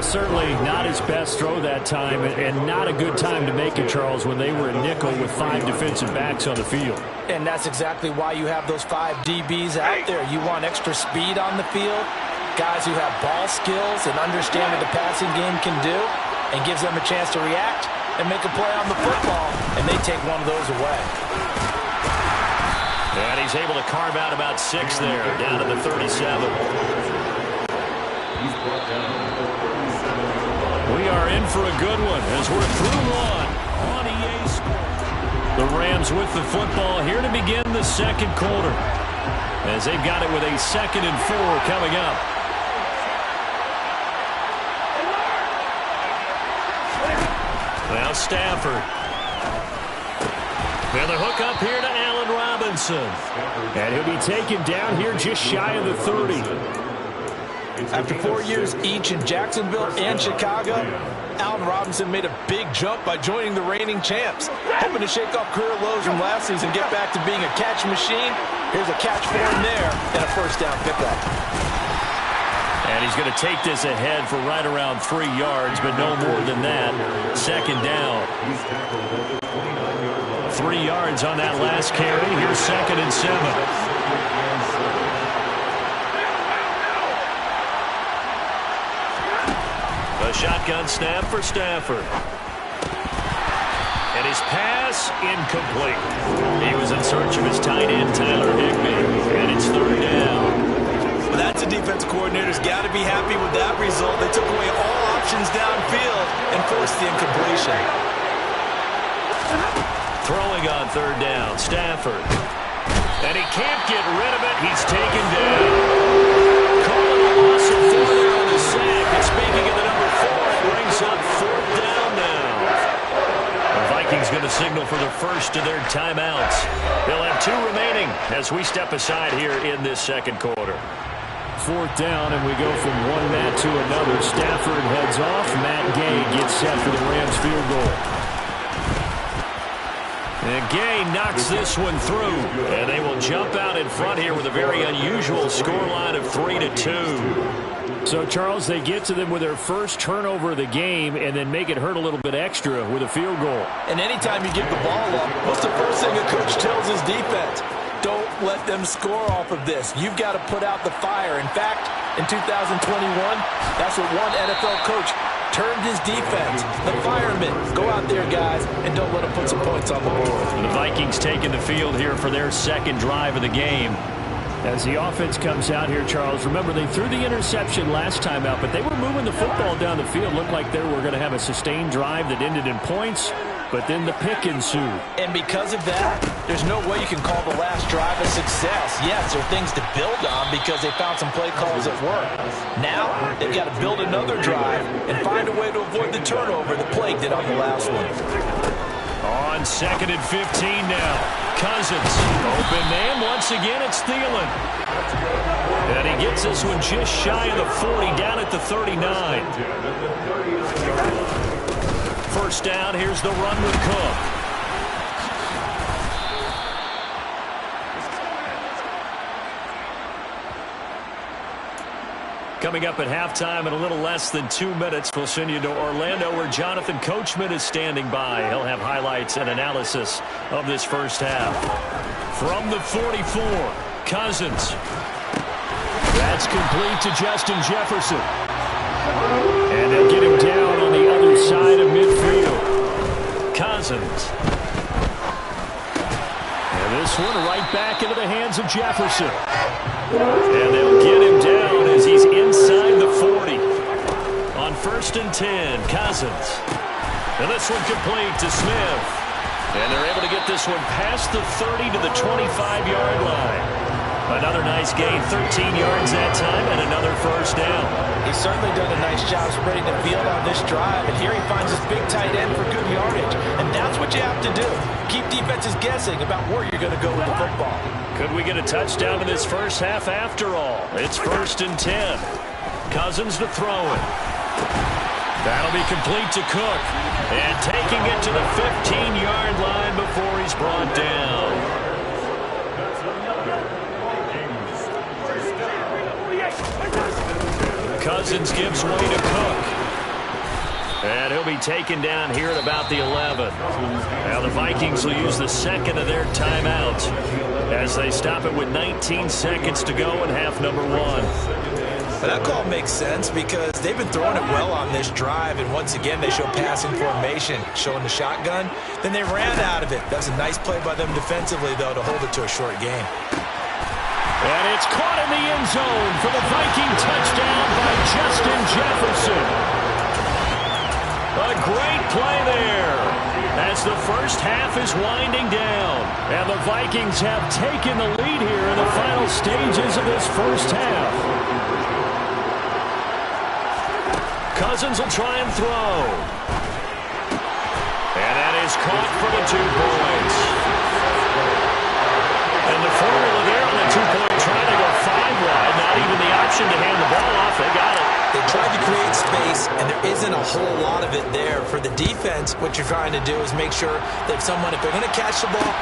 Certainly not his best throw that time, and not a good time to make it, Charles, when they were a nickel with 5 defensive backs on the field. And that's exactly why you have those 5 DBs out there. You want extra speed on the field, guys who have ball skills and understand what the passing game can do, and gives them a chance to react and make a play on the football, and they take one of those away. And he's able to carve out about 6 there, down to the 37. We are in for a good one as we're through one on EA Sports. The Rams with the football here to begin the 2nd quarter, as they've got it with a 2nd and 4 coming up. Now Stafford. And the hook up here to Allen Robinson. And he'll be taken down here just shy of the 30. After 4 years each in Jacksonville and Chicago, Allen Robinson made a big jump by joining the reigning champs. Hoping to shake off career lows from last season, get back to being a catch machine. Here's a catch for him there and a 1st down pickup. And he's going to take this ahead for right around 3 yards, but no more than that. 2nd down. 3 yards on that last carry. Here's 2nd and 7. A shotgun snap for Stafford. And his pass incomplete. He was in search of his tight end, Tyler Higbee. And it's 3rd down. Well, that's a defensive coordinator's got to be happy with that result. They took away all options downfield and forced the incompletion. Throwing on 3rd down, Stafford. And he can't get rid of it. He's taken down. Calling a loss of 4 there on the sack. And speaking of the number 4, it brings up 4th down now. The Vikings going to signal for the first of their timeouts. They'll have 2 remaining as we step aside here in this 2nd quarter. 4th down, and we go from one Matt to another. Stafford heads off. Matt Gay gets set for the Rams field goal. And Gay knocks this one through. And they will jump out in front here with a very unusual scoreline of 3-2. So, Charles, they get to them with their first turnover of the game and then make it hurt a little bit extra with a field goal. And anytime you give the ball up, what's the first thing a coach tells his defense? Don't let them score off of this. You've got to put out the fire. In fact, in 2021, that's what one NFL coach turned his defense. The firemen. Go out there, guys, and don't let them put some points on the board. The Vikings taking the field here for their 2nd drive of the game. As the offense comes out here, Charles, remember they threw the interception last time out, but they were moving the football down the field. Looked like they were going to have a sustained drive that ended in points, but then the pick ensued. And because of that, there's no way you can call the last drive a success. Yes, there are things to build on because they found some play calls that work. Now, they've got to build another drive and find a way to avoid the turnover the play did on the last one. On 2nd and 15 now. Cousins. Open man. Once again, it's Thielen. And he gets this one just shy of the 40, down at the 39. First down, here's the run with Cook. Coming up at halftime in a little less than 2 minutes, we'll send you to Orlando where Jonathan Coachman is standing by. He'll have highlights and analysis of this first half. From the 44, Cousins. That's complete to Justin Jefferson. And they'll get him down on the other side of midfield. Cousins. And this one right back into the hands of Jefferson. And they'll get him down as he's inside the 40. On 1st and 10, Cousins. And this one complete to Smith. And they're able to get this one past the 30 to the 25-yard line. Another nice gain, 13 yards that time, and another first down. He's certainly done a nice job spreading the field on this drive, and here he finds his big tight end for good yardage. And that's what you have to do. Keep defenses guessing about where you're going to go with the football. Could we get a touchdown in this first half after all? It's 1st and 10. Cousins to throw it. That'll be complete to Cook. And taking it to the 15-yard line before he's brought down. Cousins gives way to Cook. And he'll be taken down here at about the 11. Now the Vikings will use the second of their timeouts as they stop it with 19 seconds to go in half number 1. But that call makes sense because they've been throwing it well on this drive, and once again they show passing formation, showing the shotgun. Then they ran out of it. That's a nice play by them defensively, though, to hold it to a short game. And it's caught in the end zone for the Viking touchdown by Justin Jefferson. A great play there as the first half is winding down. And the Vikings have taken the lead here in the final stages of this first half. Cousins will try and throw. And that is caught for the 2 points. And the formula there on the 2-point try to go 5 wide. Not even the option to hand the ball off. They got it. They tried to create space, and there isn't a whole lot of it there. For the defense, what you're trying to do is make sure that if they're going to catch the ball,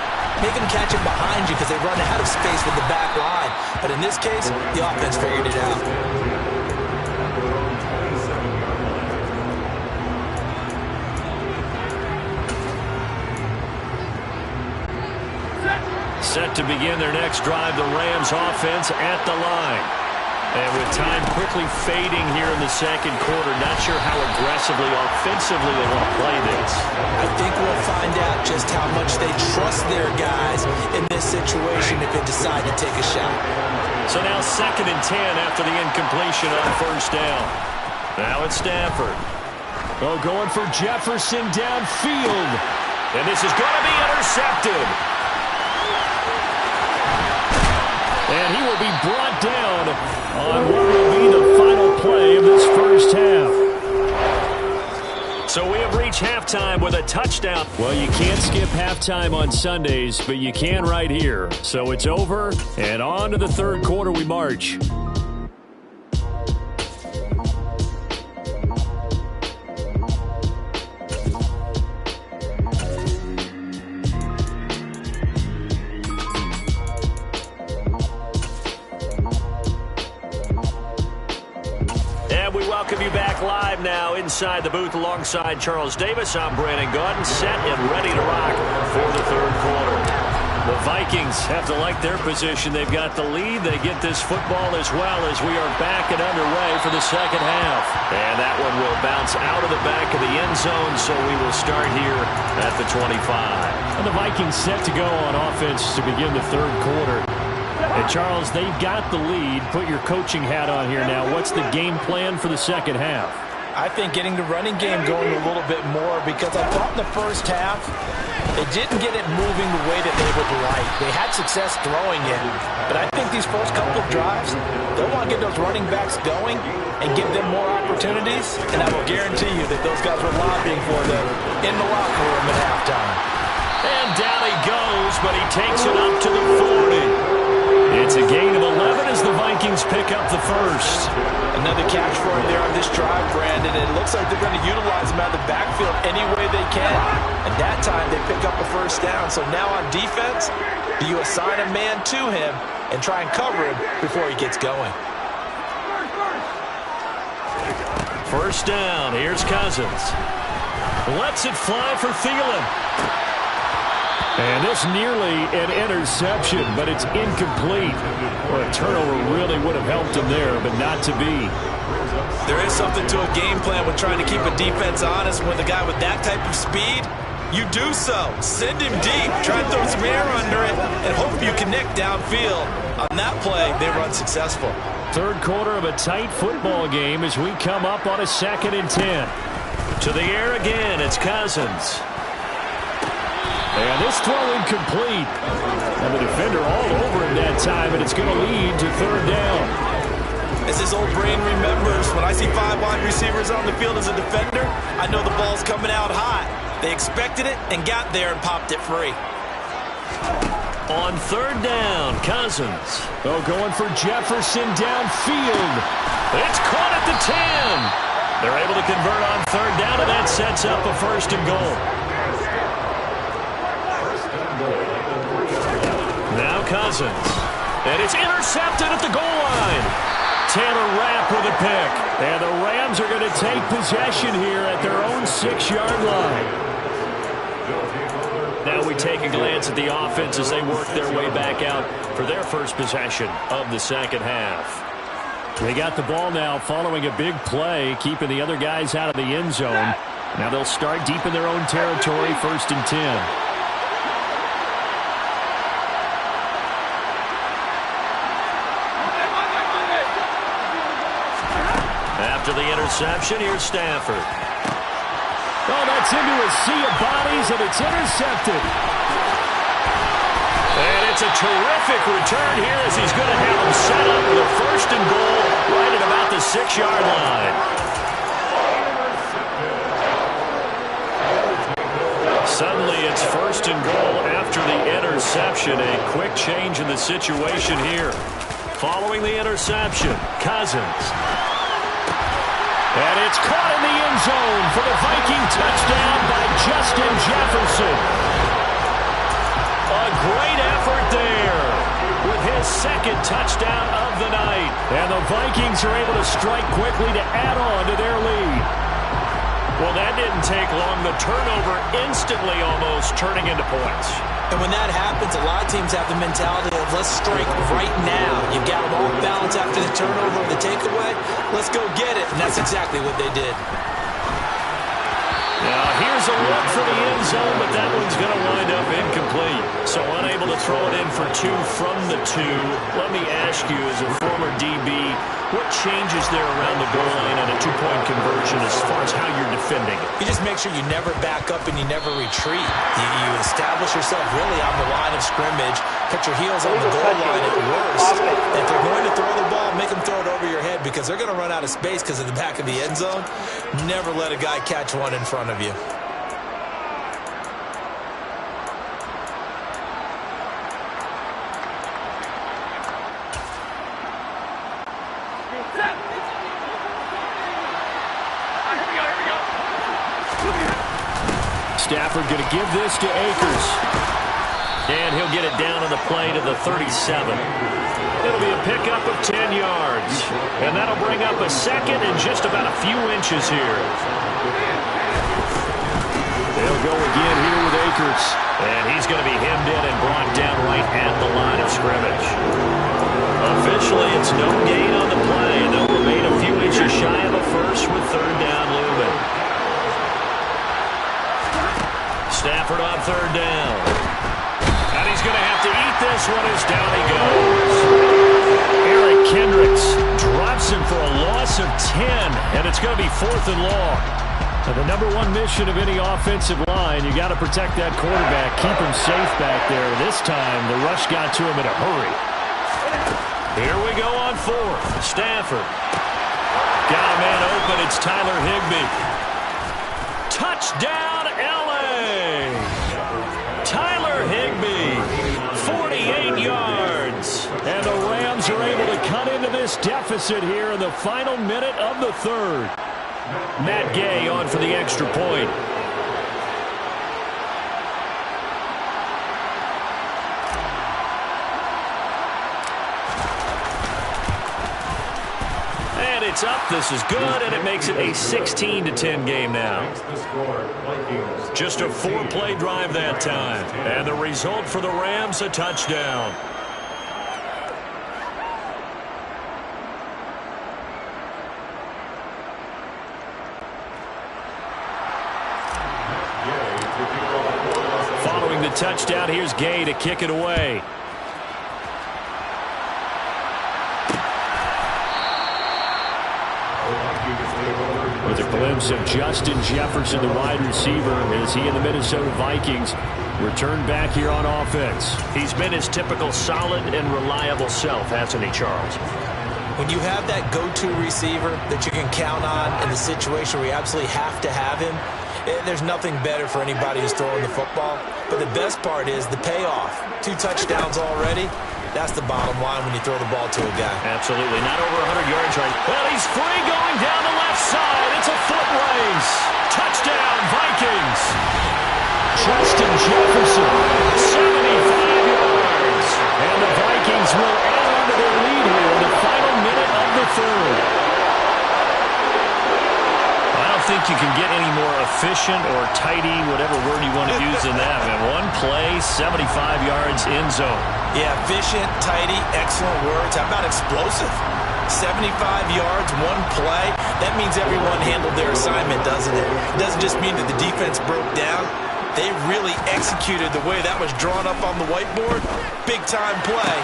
make them catch it behind you because they run out of space with the back line. But in this case, the offense figured it out. Set to begin their next drive, the Rams offense at the line. And with time quickly fading here in the second quarter, not sure how aggressively, offensively they want to play this. I think we'll find out just how much they trust their guys in this situation if they decide to take a shot. So now 2nd and 10 after the incompletion on first down. Now it's Stafford. Oh, going for Jefferson downfield. And this is going to be intercepted. And he will be brought down on what will be the final play of this first half. So we have reached halftime with a touchdown. Well, you can't skip halftime on Sundays, but you can right here. So it's over, and on to the third quarter we march. Welcome you back live now inside the booth alongside Charles Davis. I'm Brandon Gaudin, set and ready to rock for the third quarter. The Vikings have to like their position. They've got the lead. They get this football as well as we are back and underway for the second half. And that one will bounce out of the back of the end zone, so we will start here at the 25. And the Vikings set to go on offense to begin the third quarter. And Charles, they've got the lead. Put your coaching hat on here now. What's the game plan for the second half? I think getting the running game going a little bit more because I thought in the first half they didn't get it moving the way that they would like. They had success throwing it, but I think these first couple of drives, they'll want to get those running backs going and give them more opportunities, and I will guarantee you that those guys were lobbying for them in the locker room at halftime. And down he goes, but he takes it up to the 40. It's a gain of 11 as the Vikings pick up the first. Another catch for him there on this drive, Brandon. It looks like they're going to utilize him out of the backfield any way they can. And that time they pick up a first down. So now on defense, do you assign a man to him and try and cover him before he gets going? First down. Here's Cousins. Lets it fly for Thielen. And this nearly an interception, but it's incomplete. Well, a turnover really would have helped him there, but not to be. There is something to a game plan with trying to keep a defense honest. With a guy with that type of speed, you do so. Send him deep. Try and throw some air under it and hope you connect downfield. On that play, they were unsuccessful. Third quarter of a tight football game as we come up on a 2nd and 10. To the air again, it's Cousins. And this throw incomplete. And the defender all over him that time, and it's going to lead to 3rd down. As his old brain remembers, when I see 5 wide receivers on the field as a defender, I know the ball's coming out high. They expected it and got there and popped it free. On 3rd down, Cousins. Oh, going for Jefferson downfield. It's caught at the 10. They're able to convert on 3rd down, and that sets up a 1st and goal. Now Cousins. And it's intercepted at the goal line. Taylor Rapp with a pick. And the Rams are going to take possession here at their own 6-yard line. Now we take a glance at the offense as they work their way back out for their first possession of the second half. They got the ball now following a big play, keeping the other guys out of the end zone. Now they'll start deep in their own territory, 1st and 10. After the interception, here's Stafford. Oh, that's into a sea of bodies, and it's intercepted. And it's a terrific return here as he's going to have him set up with a 1st and goal right at about the 6-yard line. Suddenly it's 1st and goal after the interception. A quick change in the situation here. Following the interception, Cousins. And it's caught in the end zone for the Viking touchdown by Justin Jefferson. A great effort there with his 2nd touchdown of the night. And the Vikings are able to strike quickly to add on to their lead. Well, that didn't take long. The turnover instantly almost turning into points. And when that happens, a lot of teams have the mentality of let's strike right now. You've got them off balance after the turnover or the takeaway. Let's go get it. And that's exactly what they did. Now here's a look for the end zone, but that one's going to wind up incomplete. So unable to throw it in for 2 from the 2. Let me ask you, as a former DB, what changes there around the goal line on a 2-point conversion as far as how you're defending it? You just make sure you never back up and you never retreat. You establish yourself really on the line of scrimmage, put your heels on the goal line at worst. If they're going to throw the ball, make them throw it over your head because they're going to run out of space because of the back of the end zone. Never let a guy catch one in front of you. Stafford going to give this to Akers. And he'll get it down on the play to the 37. It'll be a pickup of 10 yards. And that'll bring up a 2nd and just about a few inches here. They'll go again here with Akers. And he's going to be hemmed in and brought down right at the line of scrimmage. Officially, it's no gain on the play. And they'll remain a few inches shy of a first with 3rd down looming. Stafford on 3rd down. And he's going to have to eat this one as down he goes. Eric Kendricks drops him for a loss of 10, and it's going to be 4th and long. And the #1 mission of any offensive line, you got to protect that quarterback, keep him safe back there. This time, the rush got to him in a hurry. Here we go on 4th. Stafford. Got a man open. It's Tyler Higbee. Touchdown, L.A. deficit here in the final minute of the third. Matt Gay on for the extra point. And it's up. This is good, and it makes it a 16-10 game now. Just a 4-play drive that time. And the result for the Rams, a touchdown. Following the touchdown, here's Gay to kick it away. With a glimpse of Justin Jefferson, the wide receiver, as he and the Minnesota Vikings return back here on offense. He's been his typical solid and reliable self, hasn't he, Charles? When you have that go-to receiver that you can count on in the situation where you absolutely have to have him, there's nothing better for anybody who's throwing the football. But the best part is the payoff. 2 touchdowns already. That's the bottom line when you throw the ball to a guy. Absolutely. Not over 100 yards right. Well, he's free going down the left side. It's a foot race. Touchdown, Vikings. Justin Jefferson, 75 yards. And the Vikings will add on to their lead here in the final minute of the third. I don't think you can get any more efficient or tidy, whatever word you want to use in that, man. One play, 75 yards, end zone. Yeah, efficient, tidy, excellent words. How about explosive? 75 yards, one play. That means everyone handled their assignment, doesn't it? It doesn't just mean that the defense broke down. They really executed the way that was drawn up on the whiteboard. Big-time play,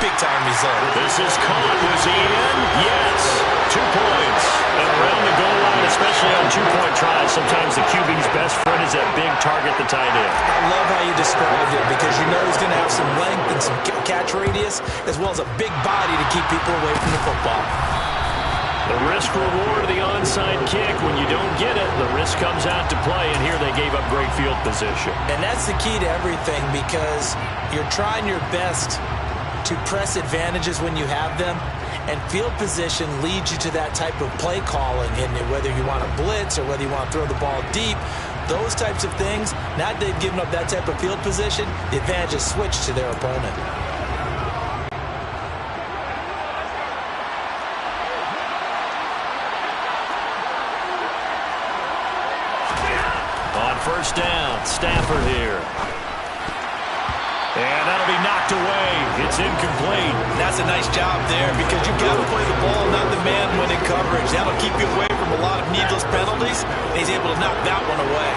big-time result. This is caught. Was he in? Yes. 2 points. And around the goal line, especially on 2-point tries, sometimes the QB's best friend is that big target, the tight end. I love how you described it because you know he's going to have some length and some catch radius as well as a big body to keep people away from the football. The risk-reward of the onside kick, when you don't get it, the risk comes out to play, and here they gave up great field position. And that's the key to everything because you're trying your best to press advantages when you have them, and field position leads you to that type of play calling, and whether you want to blitz or whether you want to throw the ball deep, those types of things, now that they've given up that type of field position, the advantage is switched to their opponent. First down, Stafford here. And that'll be knocked away. It's incomplete. That's a nice job there because you've got to play the ball, not the man when in coverage. That'll keep you away from a lot of needless penalties. And he's able to knock that one away.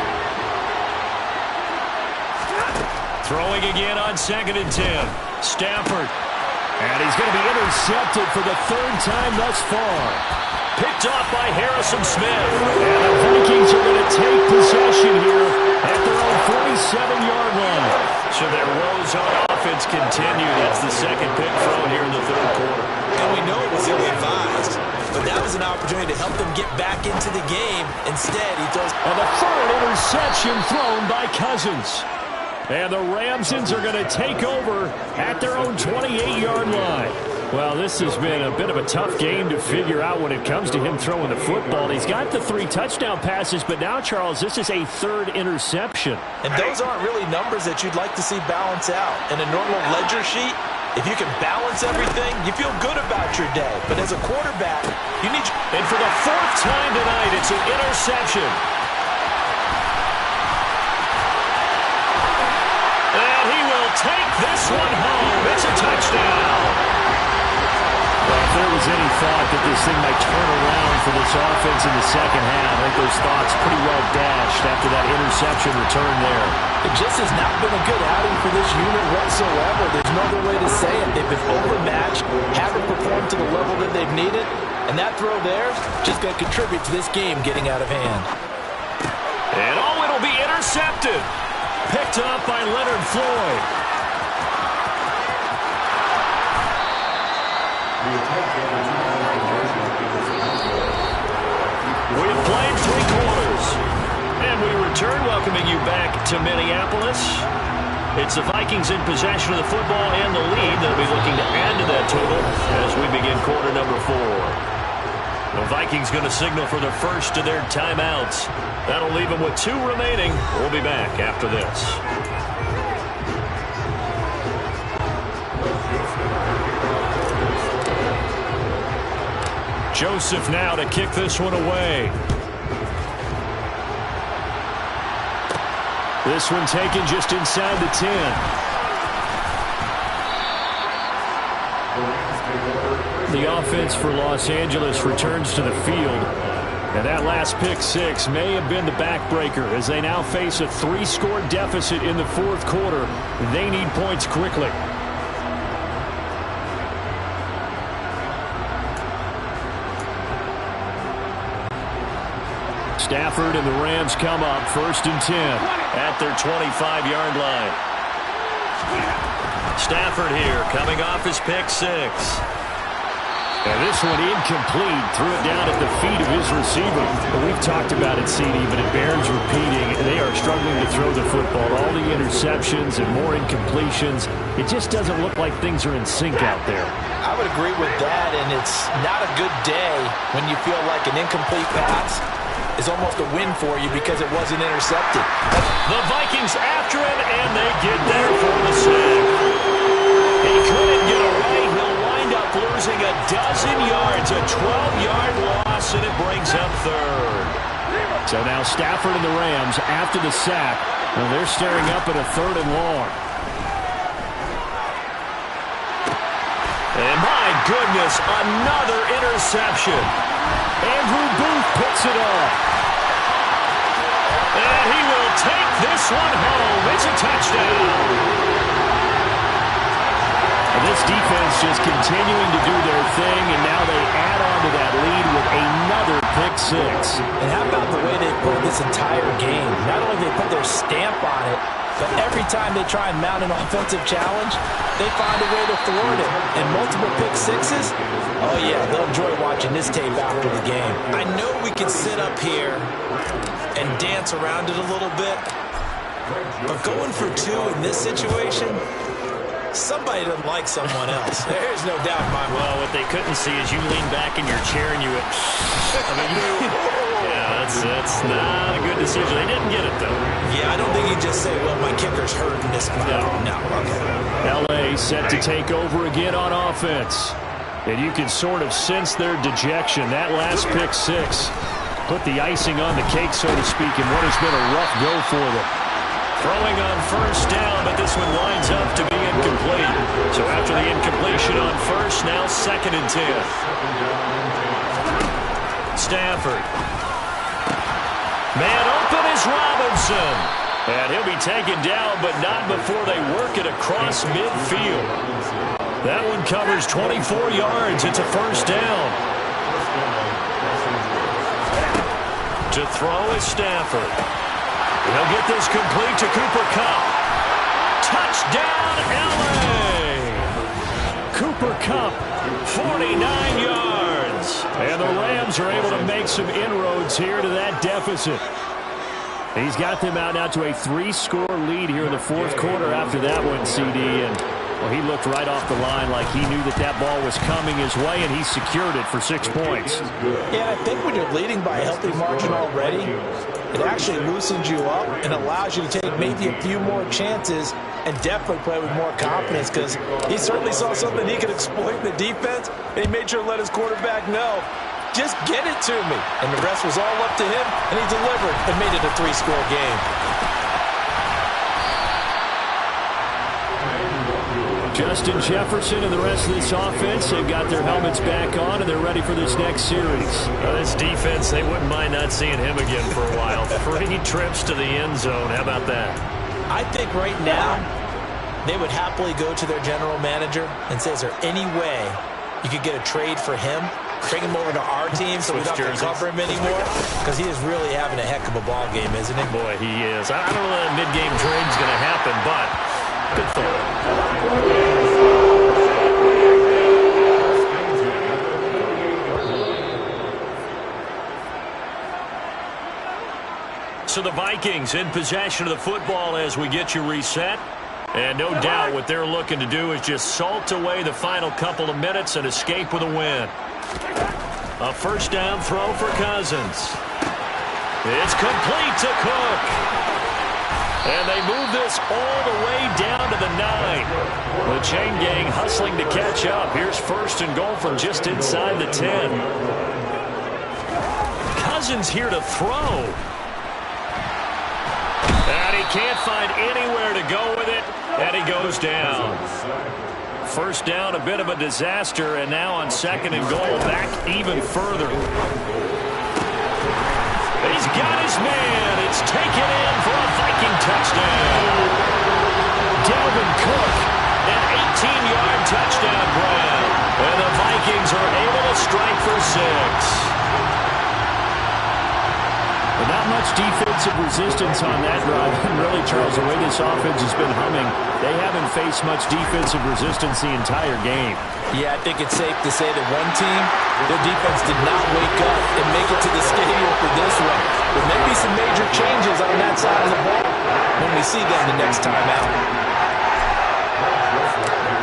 Throwing again on 2nd and 10. Stafford. And he's going to be intercepted for the 3rd time thus far. Picked off by Harrison Smith. And the Vikings are going to take possession here at their own 47-yard line. So their woes on offense continue. That's the 2nd pick thrown here in the 3rd quarter. And we know it was ill-advised, but that was an opportunity to help them get back into the game. Instead, he throws... And the 3rd interception thrown by Cousins. And the Ramsons are going to take over at their own 28-yard line. Well, this has been a bit of a tough game to figure out when it comes to him throwing the football. He's got the 3 touchdown passes, but now, Charles, this is a 3rd interception. And those aren't really numbers that you'd like to see balance out. In a normal ledger sheet, if you can balance everything, you feel good about your day. But as a quarterback, you need... And for the 4th time tonight, it's an interception. And he will take this one home. It's a touchdown. Well, if there was any thought that this thing might turn around for this offense in the 2nd half, I think those thoughts pretty well dashed after that interception return there. It just has not been a good outing for this unit whatsoever. There's no other way to say it. They've been overmatched, haven't performed to the level that they've needed, and that throw there just going to contribute to this game getting out of hand. And it'll be intercepted. Picked up by Leonard Floyd. We've played 3 quarters. And we return, welcoming you back to Minneapolis. It's the Vikings in possession of the football and the lead. They'll be looking to add to that total as we begin quarter number 4. The Vikings going to signal for the first of their timeouts. That'll leave them with 2 remaining. We'll be back after this. Joseph now to kick this one away. This one taken just inside the 10. The offense for Los Angeles returns to the field. And that last pick 6 may have been the backbreaker as they now face a 3-score deficit in the 4th quarter. They need points quickly. Stafford and the Rams come up 1st and 10 at their 25-yard line. Stafford here coming off his pick 6. And this one incomplete. Threw it down at the feet of his receiver. We've talked about it, CD, but it bears repeating. They are struggling to throw the football. All the interceptions and more incompletions. It just doesn't look like things are in sync out there. I would agree with that, and it's not a good day when you feel like an incomplete pass is almost a win for you because it wasn't intercepted. The Vikings after him, and they get there for the sack. He couldn't get away. He'll wind up losing a dozen yards, a 12-yard loss, and it brings up 3rd. So now Stafford and the Rams after the sack. Well, they're staring up at a 3rd and long. And my goodness, another interception. Andrew Booth picks it off. And he will take this one home. It's a touchdown. And this defense just continuing to do their thing, and now they add on to that lead with another pick 6. And how about the way they put this entire game? Not only they put their stamp on it, but every time they try and mount an offensive challenge, they find a way to thwart it. And multiple pick 6s, oh yeah, they'll enjoy watching this tape after the game. I know we can sit up here and dance around it a little bit, but going for 2 in this situation, somebody doesn't like someone else. There's no doubt in my mind. Well, what they couldn't see is you lean back in your chair and you went, yeah, that's not a good decision. They didn't get it, though. Yeah, I don't think he'd just say, well, my kicker's hurt in this play. No. Okay. L.A. set to take over again on offense. And you can sort of sense their dejection. That last pick 6 put the icing on the cake, so to speak, in what has been a rough go for them. Throwing on 1st down, but this one winds up to be incomplete. So after the incompletion on 1st, now 2nd and 10. Stafford. Man open is Robinson. And he'll be taken down, but not before they work it across midfield. That one covers 24 yards. It's a 1st down. To throw is Stafford. He'll get this complete to Cooper Kupp. Touchdown, L.A. Cooper Kupp, 49 yards. And the Rams are able to make some inroads here to that deficit. He's got them out now to a 3-score lead here in the 4th quarter after that one, CD. And well, he looked right off the line like he knew that ball was coming his way, and he secured it for 6 points. Yeah, I think when you're leading by a healthy margin already, it actually loosens you up and allows you to take maybe a few more chances and definitely play with more confidence, because he certainly saw something he could exploit in the defense, and he made sure to let his quarterback know, just get it to me. And the rest was all up to him, and he delivered and made it a 3-score game. Justin Jefferson and the rest of this offense, they've got their helmets back on, and they're ready for this next series. This defense, they wouldn't mind not seeing him again for a while. 3 trips to the end zone. How about that? I think right now they would happily go to their general manager and say, is there any way you could get a trade for him? Bring him over to our team so we don't have to cover him anymore? Because he is really having a heck of a ball game, isn't he? Boy, he is. I don't know that mid-game trade is going to happen, but good thought. So the Vikings in possession of the football as we get you reset. And no doubt what they're looking to do is just salt away the final couple of minutes and escape with a win. A first down throw for Cousins. It's complete to Cook. And they move this all the way down to the 9. The chain gang hustling to catch up. Here's first and goal from just inside the 10. Cousins here to throw. And he can't find anywhere to go with it, and he goes down. First down, a bit of a disaster, and now on second and goal, back even further. He's got his man. It's taken in for a Viking touchdown. Dalvin Cook, an 18-yard touchdown grab. And the Vikings are able to strike for 6. But not much defensive resistance on that drive. And really, Charles, the way this offense has been humming, they haven't faced much defensive resistance the entire game. Yeah, I think it's safe to say that one team, their defense did not wake up and make it to the stadium for this one. There may be some major changes on that side of the ball when we see them the next time out.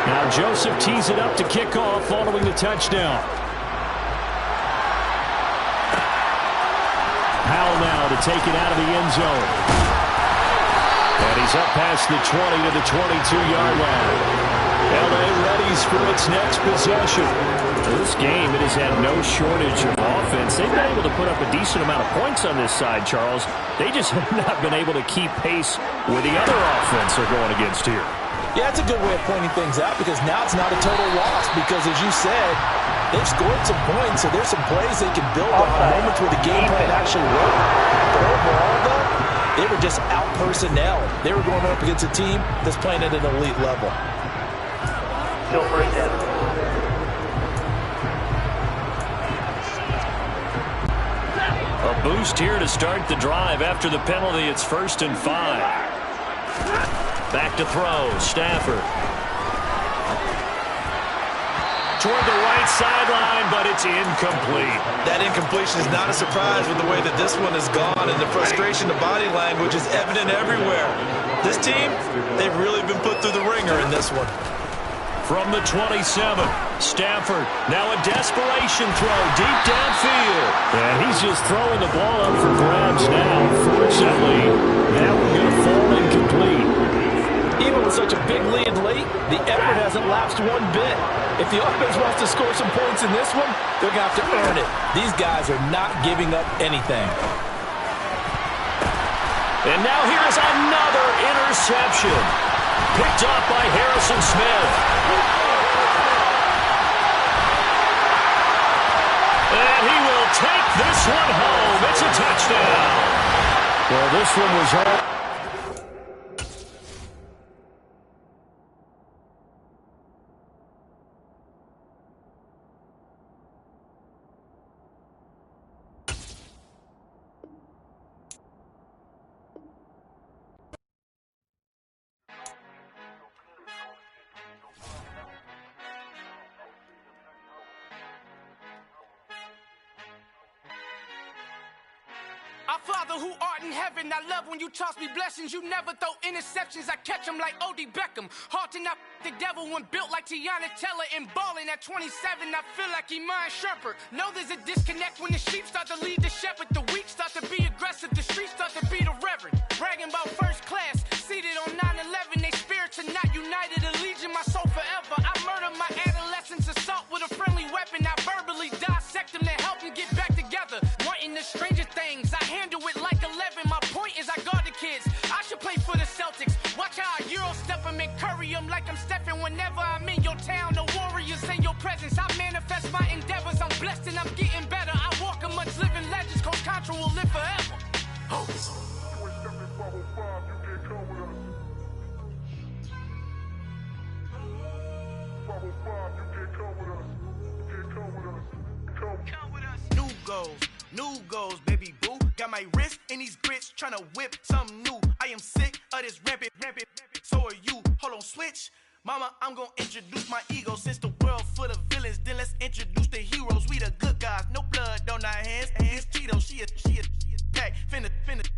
Now Joseph tees it up to kick off following the touchdown. Howell now to take it out of the end zone. And he's up past the 20 to the 22-yard line. L.A. readies for its next possession. This game, it has had no shortage of offense. They've been able to put up a decent amount of points on this side, Charles. They just have not been able to keep pace with the other offense they're going against here. Yeah, that's a good way of pointing things out because now it's not a total loss because, as you said, they've scored some points, so there's some plays they can build on, moments where the game plan actually worked. But overall, though, they were just out-personnel. They were going up against a team that's playing at an elite level. Still first down. A boost here to start the drive. After the penalty, it's 1st and 5. Back to throw, Stafford. Toward the right sideline, but it's incomplete. That incompletion is not a surprise with the way that this one has gone, and the frustration, the body language is evident everywhere. This team, they've really been put through the ringer in this one. From the 27, Stafford, now a desperation throw deep downfield. And he's just throwing the ball up for grabs now. Fortunately, that one's going to fall incomplete. Even with such a big lead late, the effort hasn't lapsed one bit. If the offense wants to score some points in this one, they're going to have to earn it. These guys are not giving up anything. And now here's another interception. Picked up by Harrison Smith. And he will take this one home. It's a touchdown. Well, this one was all... Our Father who art in heaven, I love when you toss me blessings. You never throw interceptions, I catch them like O.D. Beckham. Hard to not the devil when built like Tiana Teller and balling at 27. I feel like Iman Shumpert. Know there's a disconnect when the sheep start to lead the shepherd. The weak start to be aggressive, the streets start to be the reverend. Bragging about first class, seated on 9/11. They spirits are not united, a legion, my soul forever. I murder my adolescence, assault with a friendly weapon. I verbally dissect them to help them get back together. Wanting the stranger things, I handle it like 11. My point is I guard the kids. I should play for the Celtics. Watch how I Euro step them and curry them like I'm Stephen. Whenever I'm in your town, the Warriors in your presence. I manifest my endeavors. I'm blessed and I'm getting better. I walk amongst living legends. Coach Contra will live forever. Oh. New goals, baby boo. Got my wrist in these grits, tryna whip something new. I am sick of this rampant. So are you. Hold on, switch. Mama, I'm gonna introduce my ego. Since the world full of villains, then let's introduce the heroes. We the good guys, no blood on our hands. Hands Cheeto, she a back. Finna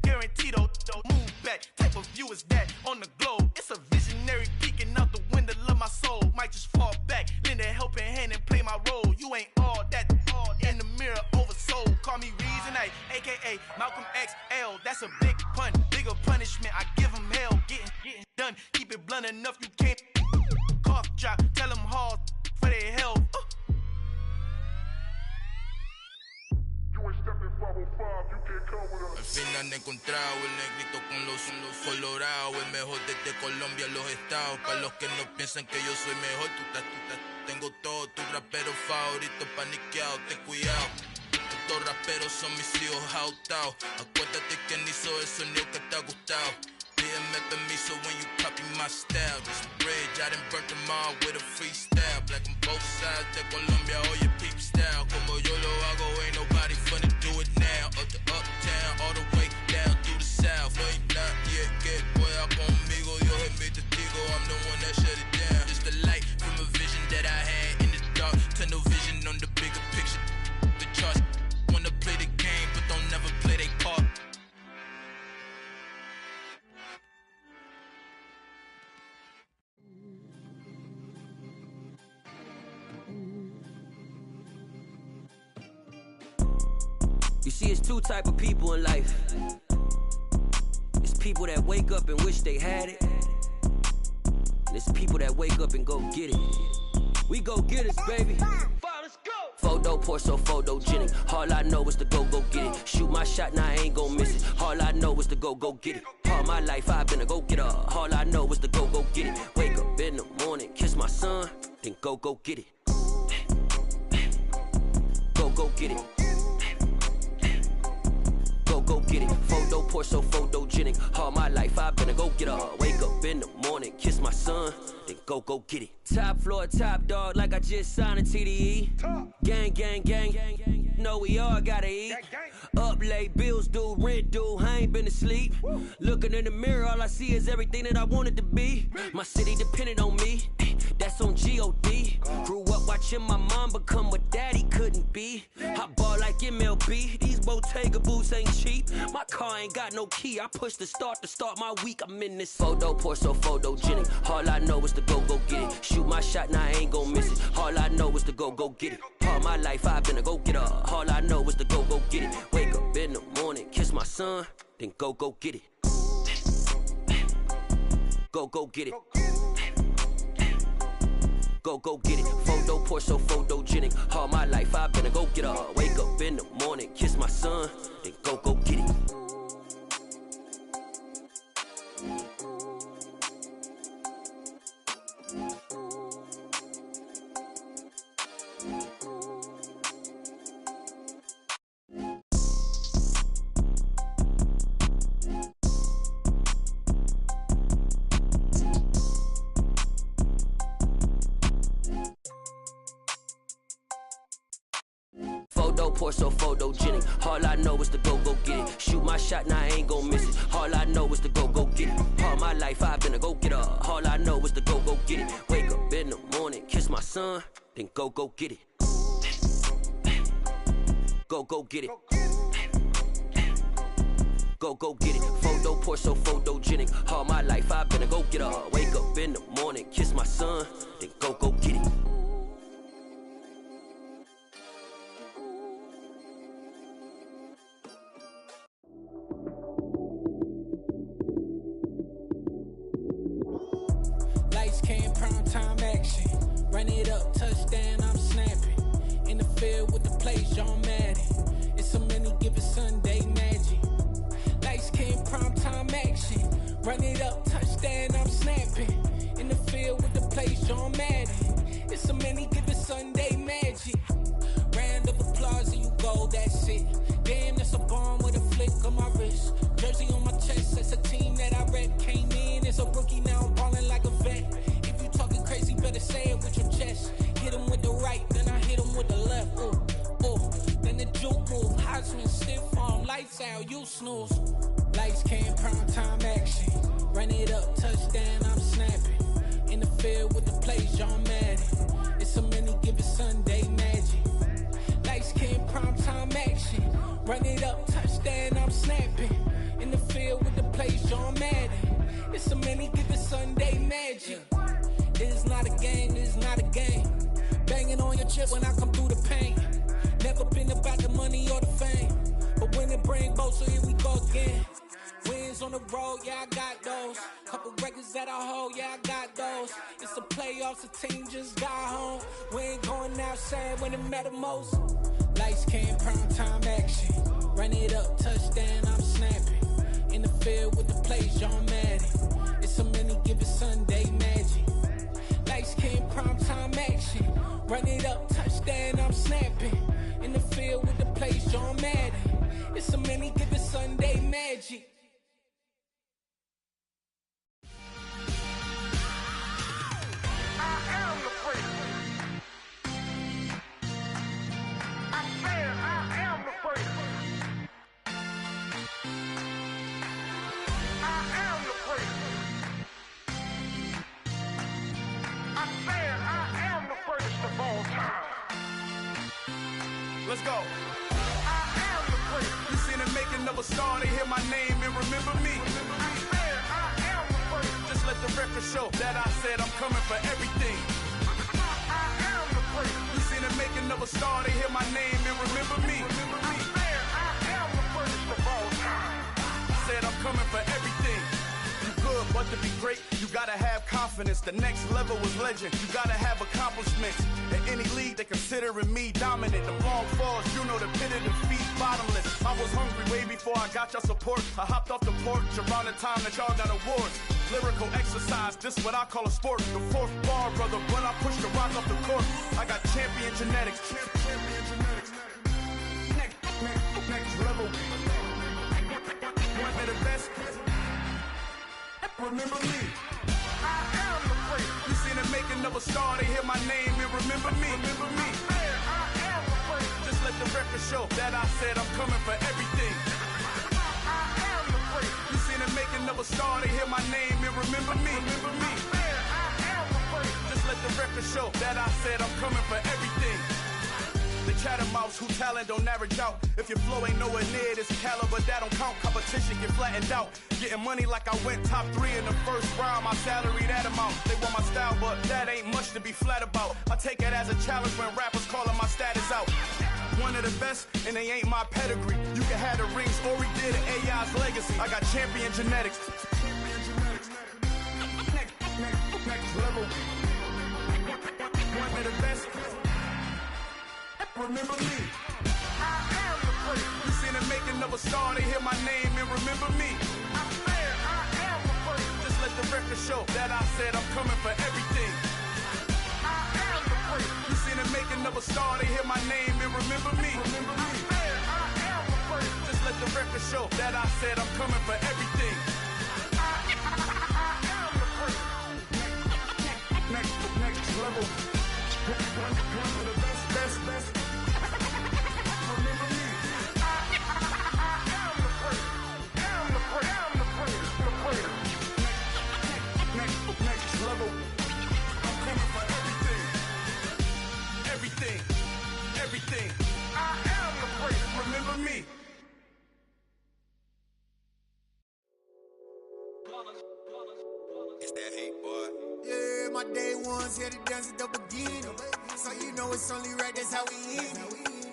guarantee though, move back. Type of view is that on the globe. It's a visionary peeking out the window of my soul. Might just fall back, lend a helping hand and play my role. You ain't all that in the mirror oversold. Call me Reason A, aka Malcolm XL. That's a big pun, bigger punishment. I give him hell, getting done. Keep it blunt enough, you can't cough drop. Tell them hard for their health. Al final he encontrado el negrito con los colorados, el mejor desde Colombia a los estados. Para los que no piensan que yo soy mejor, tengo todo, tus raperos favoritos paniqueados, ten cuidado. Estos raperos son mis hijos jautados. Acuérdate quién hizo el sonido que te ha gustado. Pídeme permiso when you copy my style. This bridge, I done burnt them all with a freestyle. Black on both sides de Colombia, oye peep style. Como yo lo hago, ain't nobody finna do it now. Up to uptown, all the way down through the south. No hay nadie que pueda conmigo, Dios es mi testigo. I'm the one that shut it down. Just the light from a vision that I had in the dark. Tunnel vision on the bigger picture. The charts wanna play the game, but don't never play their part. You see, it's two type of people in life. It's people that wake up and wish they had it. And it's people that wake up and go get it. We go get it, baby. Photo pour so photogenic. All I know is to go get it. Shoot my shot, now I ain't gon' miss it. All I know is to go get it. All my life I've been a go-getter. All I know is to go get it. Wake up in the morning, kiss my son, then go get it. Go get it. Go get it. Photo pour so photogenic. All my life I've been a go-getter. Wake up in the morning, kiss my son, then go get it. Top floor, top dog, like I just signed a TDE. Gang. Know we all gotta eat. Up late, bills due, rent due, I ain't been asleep. Looking in the mirror, all I see is everything that I wanted to be. My city depended on me, that's on G.O.D. Grew up watching my mom become what daddy couldn't be. I ball like MLB, these Bottega boots ain't cheap. My car ain't got no key, I push the start to start my week. I'm in this photo pour so photogenic. All I know is to go get it. Shoot my shot, now I ain't gon' miss it. All I know is to go get it. All my life I've been a go-getter. All I know is to go get it. Wake up in the morning, kiss my son, then go get it. Go get it. Go get it. Photo pour so photogenic. All my life I've been a go-getter. Wake up in the morning, kiss my son, then go get it. Photo pour so photogenic. All I know is to go get it. Shoot my shot, now I ain't gon' miss it. All I know is to go get it. All my life I've been a go-getter. All I know is to go get it. Wake up in the morning, kiss my son, then go get it. Go get it. Go get it. Photo pour so photogenic. All my life I've been a go-getter. Wake up in the morning, kiss my son, then go get it. Lights came, prime time action. Run it up, touchdown, I'm snapping. In the field with the plays, John Madden. It's a many given Sunday magic. Lights came, prime time action. Run it up, touchdown, I'm snapping. In the field with the plays, John Madden. It's a many given Sunday magic. Round of applause and you go, that's it. Damn, that's a bomb with a flick on my wrist. Jersey on my chest, that's a team that I rep. Came in as a rookie, now I'm ballin' like a vet. If you talking crazy, better say it with your chest. Hit him with the right, then I hit him with the left. Then the juke move, Heisman, stiff arm, lights out, you snooze. Lights came, prime time action. Run it up, touchdown, I'm snapping. In the field with the plays, John Madden. It's a many given Sunday magic. Lights came, prime time action. Run it up, touchdown. touchdown, I'm snapping. In the field with the plays, John Madden. It's so many, give it Sunday magic. It's not a game, it's not a game. Banging on your chip when I come through the paint. Never been about the money or the fame. But when it bring both, so here we go again. Wins on the road, yeah, I got those. Couple records that I hold, yeah, I got those. It's the playoffs, the team just got home. We ain't going outside when it matter most. Lights came, prime time action. Run it up, touchdown, I'm snapping. In the field with the plays, John Madden. It's so many, give it Sunday magic. Lights came, prime time action. Run it up, touchdown, I'm snapping. In the field with the plays, John Madden. It's so many, give it Sunday magic. Let's go. You seen the making of a star, they hear my name and remember me. Just let the record show that I said I'm coming for everything. You seen the making of a star, they hear my name and remember me. Said I'm coming for everything. You good, but to be great, you gotta have confidence. The next level was legend. You gotta have accomplishments. In any league, they considering me dominant. The long falls, you know the pit of defeat, bottomless. I was hungry way before I got your support. I hopped off the porch around the time that y'all got awards. Lyrical exercise, this what I call a sport. The fourth bar, brother, when I push the rock off the court. I got champion genetics. Champion genetics. Next level. One of the best. Remember me. I am the first. You seen the making of a star, they hear my name and remember me. Remember me. I am the first. Just let the record show that I said I'm coming for everything. I am the first. You seen the making of a star, they hear my name and remember me. Remember me. I am the first. Just let the record show that I said I'm coming for everything. The chattermouths who talent don't average out. If your flow ain't nowhere near this caliber, that don't count. Competition get flattened out. Getting money like I went top 3 in the first round. My salary that amount. They want my style, but that ain't much to be flat about. I take it as a challenge when rappers calling my status out. One of the best, and they ain't my pedigree. You can have the rings, or we did an AI's legacy. I got champion genetics. Next level. One of the best. Remember me. I am the first. You seen the making of a star, they hear my name and remember me. I am the first. Just let the record show that I said I'm coming for everything. I am the first. You seen the making of a star, they hear my name and remember me. Remember me. I am the first. Just let the record show that I said I'm coming for everything. I am the first. Next level. One of the best. Next level. I'm coming for everything. Everything. I am the first. Remember me. It's that hate, boy. Yeah, my day ones here to dance at the beginning. So you know it's only right, that's how we end it.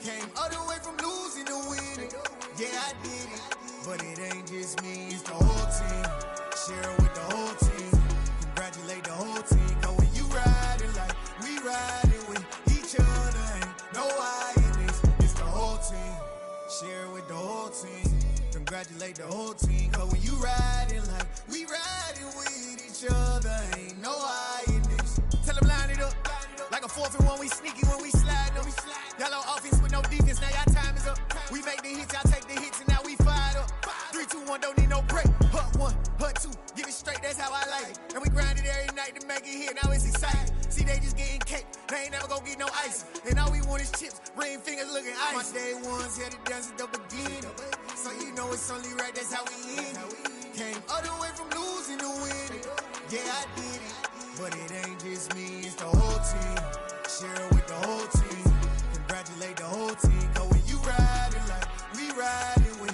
Came all the way from losing to winning. Yeah, I did it. But it ain't just me, it's the whole team. Share it with the whole team. Congratulate the whole team. Cause when you riding like we riding with each other, ain't no I in this. It's the whole team. Share it with the whole team. Congratulate the whole team. Cause when you riding like we riding with each other, ain't no I in this. Tell them line it up. Like a 4th and 1, we sneaky when we slide them. Y'all on offense with no defense, now y'all time is up. We make the hits, y'all take the hits, and now we fired up. 3, 2, 1, don't need no break. Hut 1, hut 2, get it straight, that's how I like it. And we grind it every night to make it hit, now it's exciting. See, they just getting cake, they ain't never gonna get no ice. And all we want is chips, ring fingers looking ice. My day ones here to dance at the beginning. So you know it's only right, that's how we end it. Came all the way from losing to winning. Yeah, I did it. But it ain't just me, it's the whole team. Share it with the whole team. Congratulate the whole team. Cause when you riding like we riding with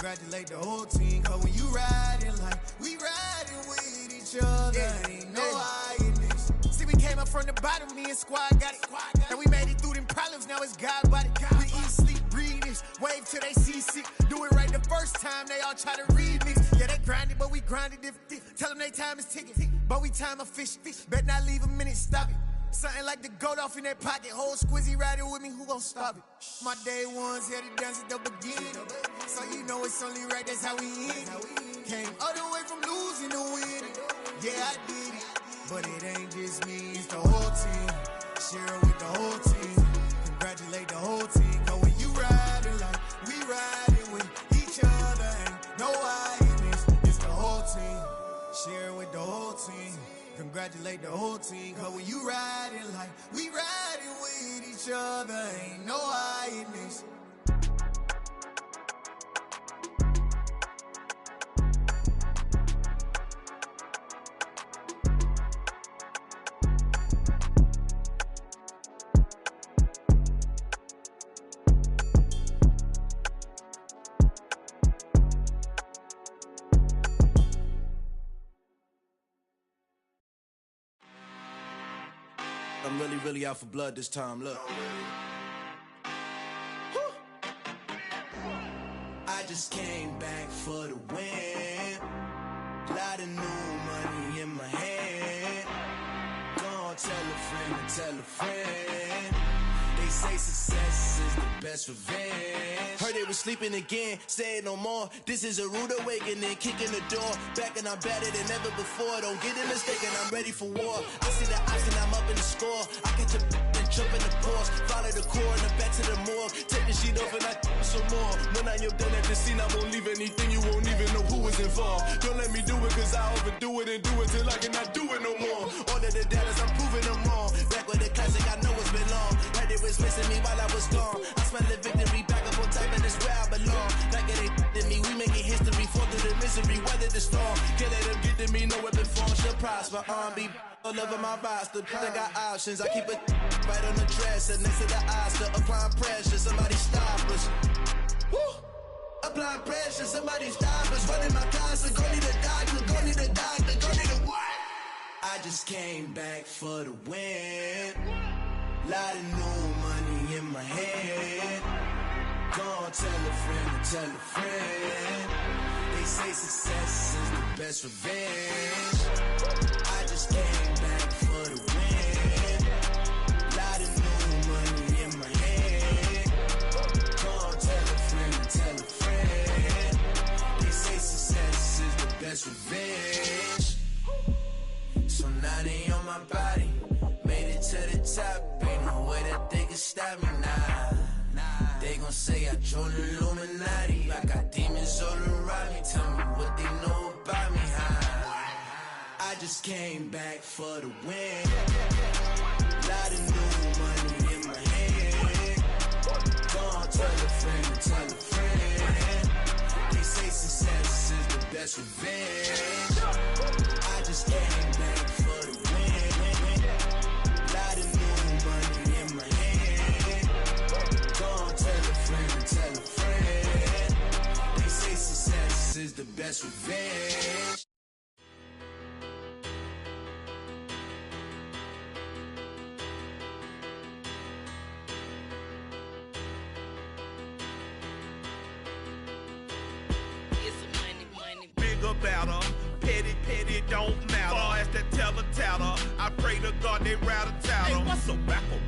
congratulate the whole team. Cause when you riding like we riding with each other, ain't no hiding this. See, we came up from the bottom, me and squad got it. And we made it through them problems, now it's God body. We eat, sleep, breathe this, wave till they see sick. Do it right the first time, they all try to remix. Yeah, they grinded, but we grinded different. Tell them they time is ticking, but we time a fish. Bet not leave a minute, stop it. Something like the goat off in their pocket. Whole squizzy riding with me, who gon' stop it? My day ones here to dance at the beginning. So you know it's only right, that's how we end. Came all the way from losing to winning. Yeah, I did it, but it ain't just me, it's the whole team. Share it with the whole team. Congratulate the whole team. Cause when you riding like we riding with each other, ain't no hiding, it's the whole team. Share it with the whole team. Congratulate the whole team. Cause when you riding like we riding with each other, ain't no hiding this. I'm really out for blood this time, look. I just came back for the win. Lot of new money in my hand. Gonna tell a friend and tell a friend. They say success is the best revenge. Heard they was sleeping again, say it no more. This is a rude awakening, kicking the door. Back and I'm better than ever before. Don't get it mistaken, I'm ready for war. I see the option, I'm up in the score. I catch a and jump in the Porsche. Follow the core and then back to the morgue. Take the sheet off and I some more. When I am done at the scene, I won't leave anything. You won't even know who was involved. Don't let me do it, cause I overdo it and do it till I cannot do it no more. All of the dallas, I'm proving them wrong. Back with the classic, I know it's been long. Heard they was missing me while I was gone. I smell the victory, back up on top, and it's where I belong. Like it ain't to me, we making history. Fall through the misery, weather the storm. Can't let them get to me, no weapon form shall prosper. R&B all over my roster, I got options. I keep it right on the dresser, next to the Oscar. Applying pressure, somebody stop us. Woo! Applying pressure, somebody stop us. Running my closet, go need a doctor, go need a doctor, go need a what? I just came back for the win. Lot of new money in my hand. Gonna tell a friend and tell a friend. They say success is the best revenge. I just came back for the win. Lot of new money in my hand. Gonna tell a friend and tell a friend. They say success is the best revenge. So now they on my body. Made it to the top. Ain't no way that they can stop me now. They gon' say I joined the Illuminati. I got demons all around me. Tell me what they know about me, huh? I just came back for the win. Lot of new money in my hand. Gonna tell a friend and tell a friend. They say success is the best revenge. I just came back for the win. Lot of new money in my hand. Gonna tell a friend and tell a friend. They say success is the best revenge. Battle. Petty, don't matter. Far as that teller, I pray to God they rattle tattle. Hey, what's a rapper?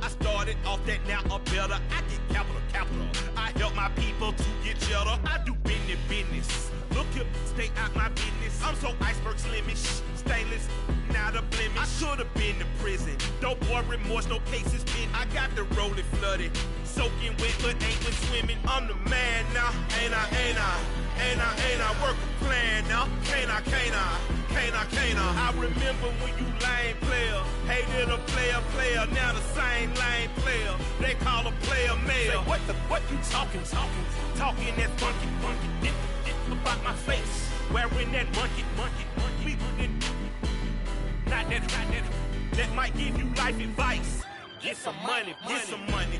I started off that, now I'm better. I get capital. I help my people to get cheddar. I do business. Look here, stay out my business. I'm so iceberg slimish, stainless, not a blemish. I should've been to prison. No boy remorse, no cases pinned. I got the rolling flooded, soaking wet, but ain't been swimming. I'm the man now, ain't I work a plan now. Can't I? I remember when you lame player, hated a player, now the same lame player. They call a player mayor. What you talking that funky. It about my face, wearing that monkey. We not that might give you life advice. Get some money. Get some money.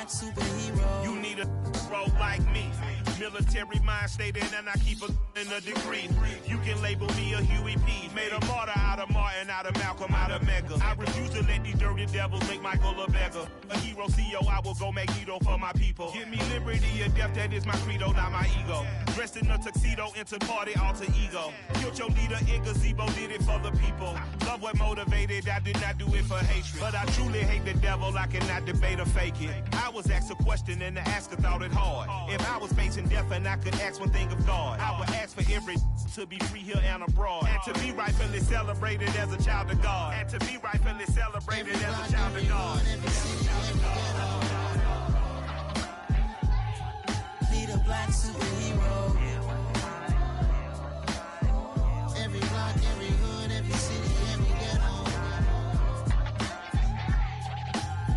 black superhero. You need a bro like me. Military mind stated, and I keep in a degree. You can label me a Huey P. Made a martyr out of Martin, out of Malcolm, out of Mega. I refuse to let these dirty devils make Michael a beggar. A hero CEO, I will go Magneto for my people. Give me liberty or death, that is my credo, not my ego. Dressed in a tuxedo, into party, alter ego. Killed your leader in gazebo, did it for the people. Love what motivated, I did not do it for hatred. But I truly hate the devil, I cannot debate or fake it. I was asked a question and the asker thought it hard. If I was facing death and I could ask one thing of God, I would ask for every to be free here and abroad. And to be rightfully celebrated as a child of God. And to be rightfully celebrated as a child of God. Need a black superhero. Every block, every hood, every city, every ghetto.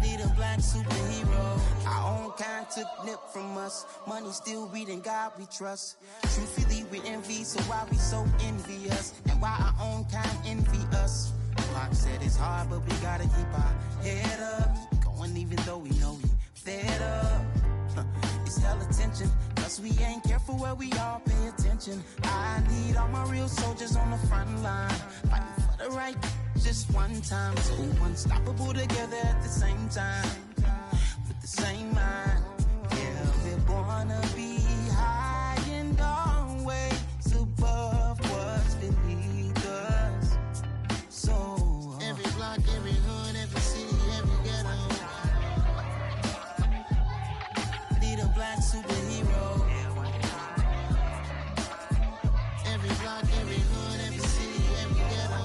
Need a black superhero. Our own kind took nip from us. Money still reading God we trust. Truthfully we envy, so why we so envious? And why our own kind envy us? Pac said it's hard, but we gotta keep our head up. Going even though we know we fed up. It's hella tension, cause we ain't careful where we all pay attention. I need all my real soldiers on the front line, fighting for the right just one time. So unstoppable together at the same time, with the same mind. Yeah, we're gonna be high and always above what's beneath us. So every block, every hood, every city, every ghetto. Need a black superhero. Every block, every hood, every city, every ghetto.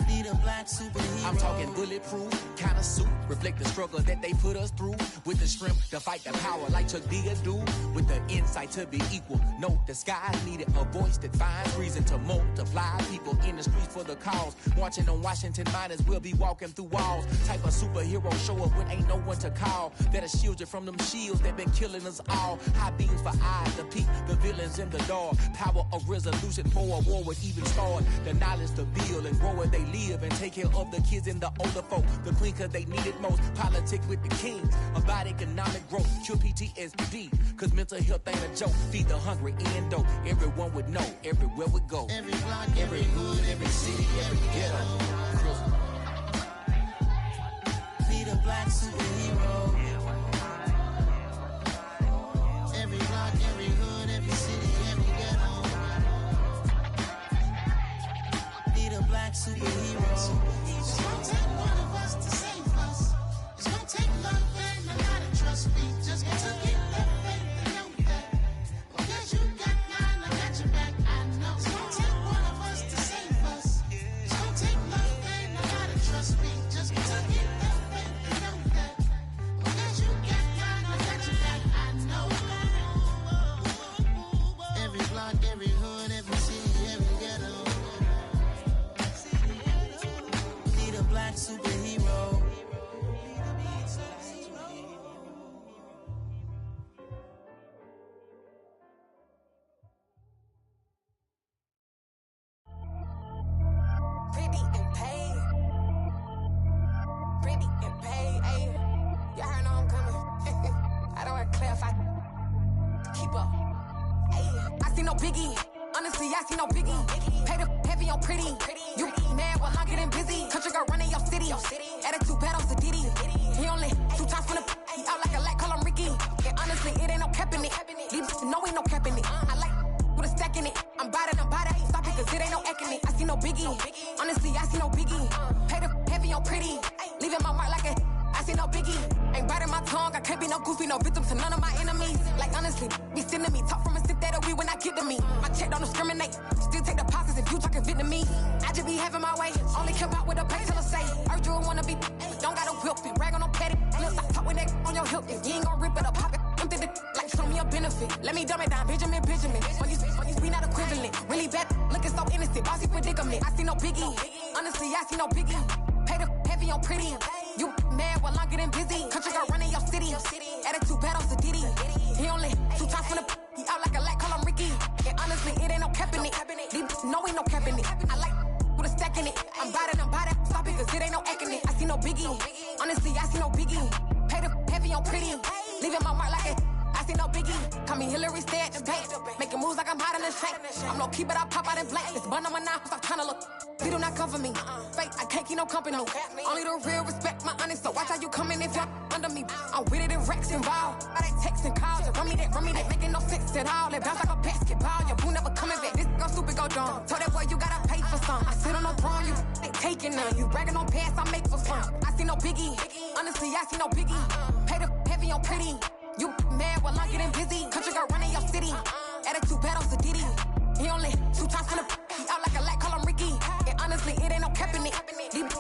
Need a black superhero. I'm talking bulletproof kind of suit, reflect the struggle that they put us through. With the strength to fight the power like Chuck D do. With the insight to be equal. No, the sky needed a voice that finds reason to multiply. People in the streets for the cause. Marching on Washington, might as well be walking through walls. Type of superhero show up when ain't no one to call. That'll shield you from them shields that been killing us all. High beams for eyes to peek the villains in the dark. Power of resolution for a war would even start. The knowledge to build and grow where they live and take care of the kids and the older folk. The queen cause they need it most. Politic with the kings. About economic growth. Cure PTSD. Cause mental health ain't a joke. Feed the hungry and dope. Everyone would know. Everywhere we go. Every block, every hood, every city, every ghetto. Need a black superhero. Every block, every hood, every city, every ghetto. Need a black superhero. It's gonna take one of us to save us. It's gonna take love and a lot of trust. We just got to get that faith and know that. Because you got mine, I got your back. I know. It's gonna take one of us to save us. It's gonna take love and a lot of trust. We just got to get that faith and know that. Because you got mine, I got your back. I know. Every block, every hood, every city, every ghetto. Need a black superhero. Pretty and paid. Pretty and paid, ayy. Y'all heard I'm coming. I don't want to clarify. Keep up. Ayy. I see no biggie. Honestly, I see no biggie. Pay the heavy on pretty. You mad while I'm getting busy. Country girl running your city. Attitude bad on Diddy. He only 2 times from the he out like a light, call him Ricky. And honestly, it ain't no cap in it. Leave no ain't no cap in it. I like with a stack in it. I'm bad, ain't stop it, cause it ain't no acting it. I see no biggie. Honestly, I see no biggie. Pay the heavy on pretty. Leaving my mark like a I see no biggie. Ain't biting my tongue, I can't be no goofy, no victim to none of my enemies. Like honestly, be sending me talk from a sip that we when I get to me. My check don't discriminate, still take deposits if you talking Vietnamese. I just be having my way, only come out with a pay till I say. Urge you wanna be, but don't got a whip it. Rag on no petty, look like talk with that on your hip. If you ain't gon' rip it or pop it, empty the like show me a benefit. Let me dumb it down, Benjamin. When you we not equivalent, really bad, looking so innocent, bossy predicament. I see no biggie, honestly I see no biggie. Pay the heavy on pretty. You mad while I'm getting busy. Country girl running your city. Attitude bad on Diddy. He only 2 times from the he out like a light, call him Ricky. And honestly, it ain't no cap in it. No ain't no cap in it. I like with a stack in it. I'm bad, stop it, cause it ain't no acting it. I see no biggie. Honestly, I on pretty. Leaving my mark like it. I see no biggie. Call me Hillary, stay at the bank. Making moves like I'm hot in the shank. I'm no keep it, I pop out in blank. It's bun on my knife, stop trying to look. They do not come for me. Fake, I can't keep no company. Only the real respect my honest. So watch how you coming if you're under me. I'm with it and Rex involved. All they texting calls, run me that making no sense at all. They bounce like a basketball. Your boo never coming back. This go stupid, go dumb. Told that boy you gotta pay for some. I sit on no throne, you ain't taking none. You bragging on past, I make for fun. I see no biggie. Honestly, I see no biggie. Pay the heavy on pretty. You mad while I'm getting busy. Country girl running your city. Attitude bad on Sadiddy. He only 2 times from the he out like a light, call him Ricky. And honestly, it ain't no cap in it.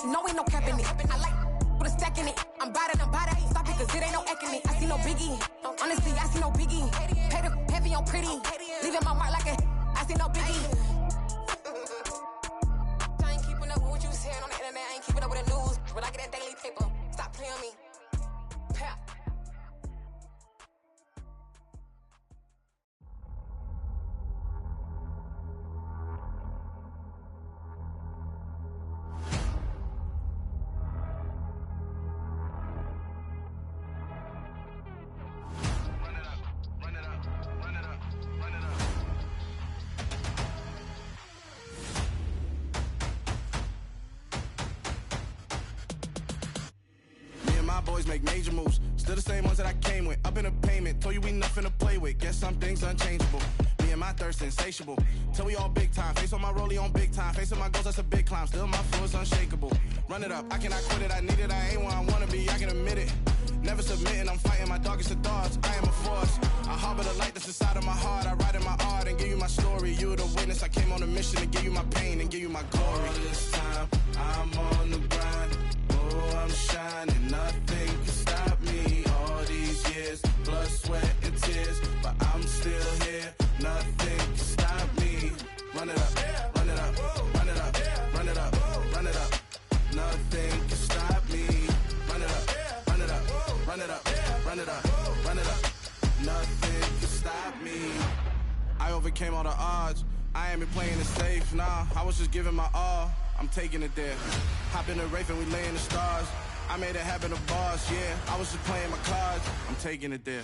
No, ain't no cap in it. I like put a stack in it. I'm bad it. Stop it, cause it ain't no eck in it. I see no biggie. Honestly, I see no biggie. Pay the heavy on pretty. Leaving my mark like a I see no biggie. I ain't keeping up with what you saying on the internet. I ain't keeping up with the news. But I get that daily paper. Stop playing me. Pap. Boys make major moves, still the same ones that I came with. Up in a payment, told you we nothing to play with. Guess some things unchangeable. Me and my thirst insatiable. Till we all big time. Face on my rollie on big time. Facing my goals, that's a big climb. Still my flow is unshakable. Run it up, I cannot quit it. I need it, I ain't where I wanna be. I can admit it. Never submitting, I'm fighting my darkest of thoughts. I am a force. I harbor the light that's inside of my heart. I write in my art and give you my story. You the witness. I came on a mission to give you my pain and give you my glory. All this time, I'm on the grind. Oh, I'm shining. Nothing can stop me. All these years, blood, sweat, and tears. But I'm still here. Nothing can stop me. Run it up, run it up, run it up, run it up, run it up. Nothing can stop me. Run it up, run it up, run it up, run it up, run it up. Nothing can stop me. I overcame all the odds. I ain't been playing it safe, nah. I was just giving my all. I'm taking it there. Hop in the Wraith and we lay in the stars. I made it happen to boss, yeah. I was just playing my cards. I'm taking it there.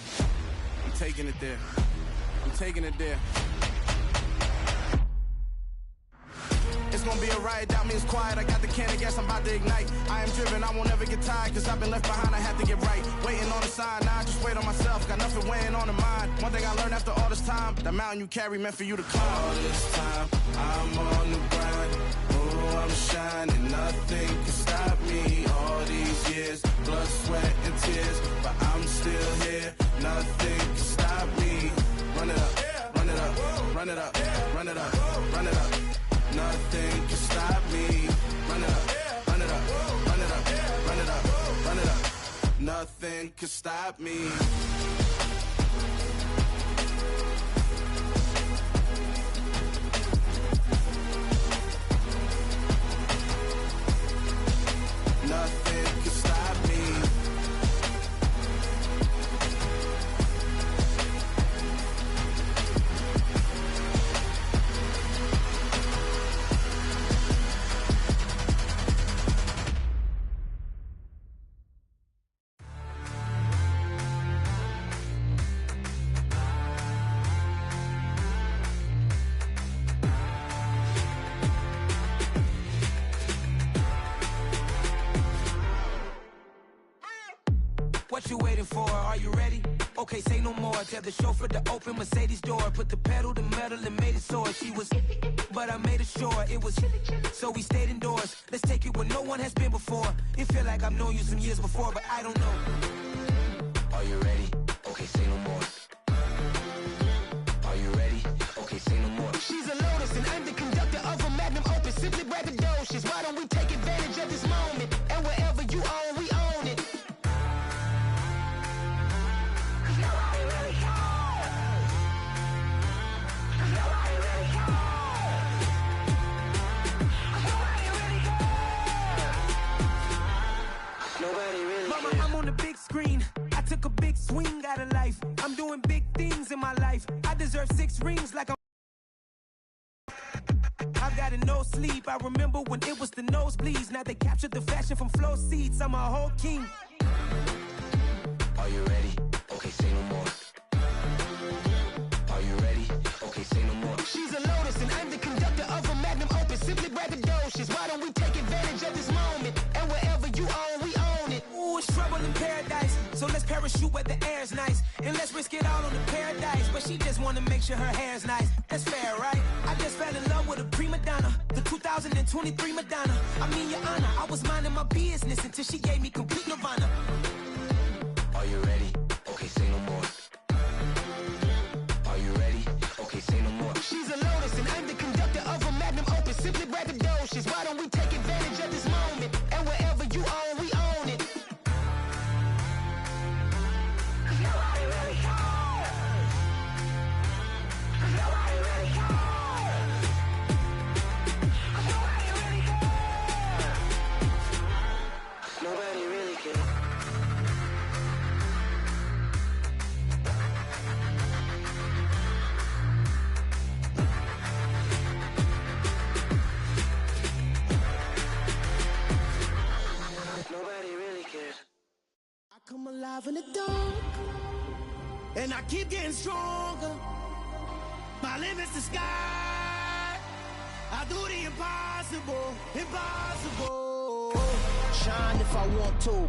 I'm taking it there. I'm taking it there. It's gonna be a riot, doubt me it's quiet. I got the can of gas, I'm about to ignite. I am driven, I won't ever get tired, cause I've been left behind, I have to get right. Waiting on the sign, now I just wait on myself. Got nothing weighing on the mind. One thing I learned after all this time, the mountain you carry meant for you to climb. All this time, I'm on the grind. Oh, I'm shining, nothing can stop me. All these years, blood, sweat, and tears. But I'm still here, nothing can stop me. Run it up, run it up, run it up, run it up, run it up. Nothing can stop me. Run it up, run it up, run it up, run it up, run it up. Nothing can stop me. Nothing can stop me. What you waiting for? Are you ready? Okay, say no more. Tell the chauffeur to open Mercedes door. Put the pedal to metal and made it soar. She was, but I made it sure it was. So we stayed indoors. Let's take it where no one has been before. It feel like I've known you some years before, but I don't know. Are you ready? Okay, say no more. Are you ready? Okay, say no more. She's a Lotus and I'm the conductor of a magnum opus. Simply braggadocious. Why don't we take advantage of this moment? And wherever you own, we own it. Mama, I'm on the big screen. I took a big swing out of life. I'm doing big things in my life. I deserve 6 rings like I'm. I've got no sleep. I remember when it was the nosebleeds. Now they captured the fashion from flow seats. I'm a whole king. Are you ready? in paradise. So let's parachute where the air's nice. And let's risk it all on the paradise. But she just wanna make sure her hair's nice. That's fair, right? I just fell in love with a prima donna. The 2023 Madonna. I mean, your honor, I was minding my business until she gave me complete nirvana. Are you ready? Okay, say no more. Are you ready? Okay, say no more. She's a lotus and I'm the conductor of a magnum opus. Simply braggadocious. Why don't we take advantage of this moment? And wherever you own, we own it. Nobody really cares. Nobody really cares. Nobody really cares. Nobody really cares. Nobody really cares. I come alive in the dark, and I keep getting stronger. My limit's the sky. I do the impossible, impossible. Shine if I want to.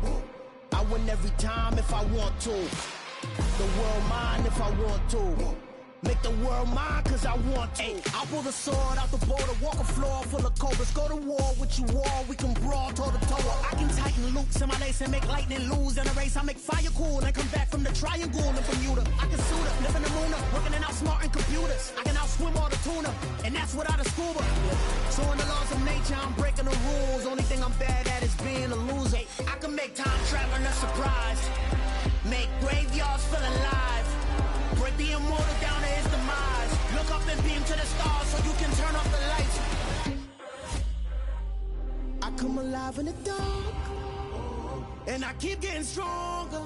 I win every time if I want to. The world mine if I want to. Make the world mine cause I want to. I pull the sword out the border, walk a floor full of cobras. Go to war with you all, we can brawl toe to toe. I can tighten loops in my lace and make lightning lose in a race. I make fire cool and come back from the triangle in Bermuda. I can suit up, live in the moon, working and outsmarting computers. I can outswim all the tuna, and that's without a scuba. So in the laws of nature, I'm breaking the rules. Only thing I'm bad at is being a loser. I can make time traveling a surprise. Make graveyards feel alive. Break the immortal down to his demise. Look up and beam to the stars so you can turn off the lights. I come alive in the dark, and I keep getting stronger.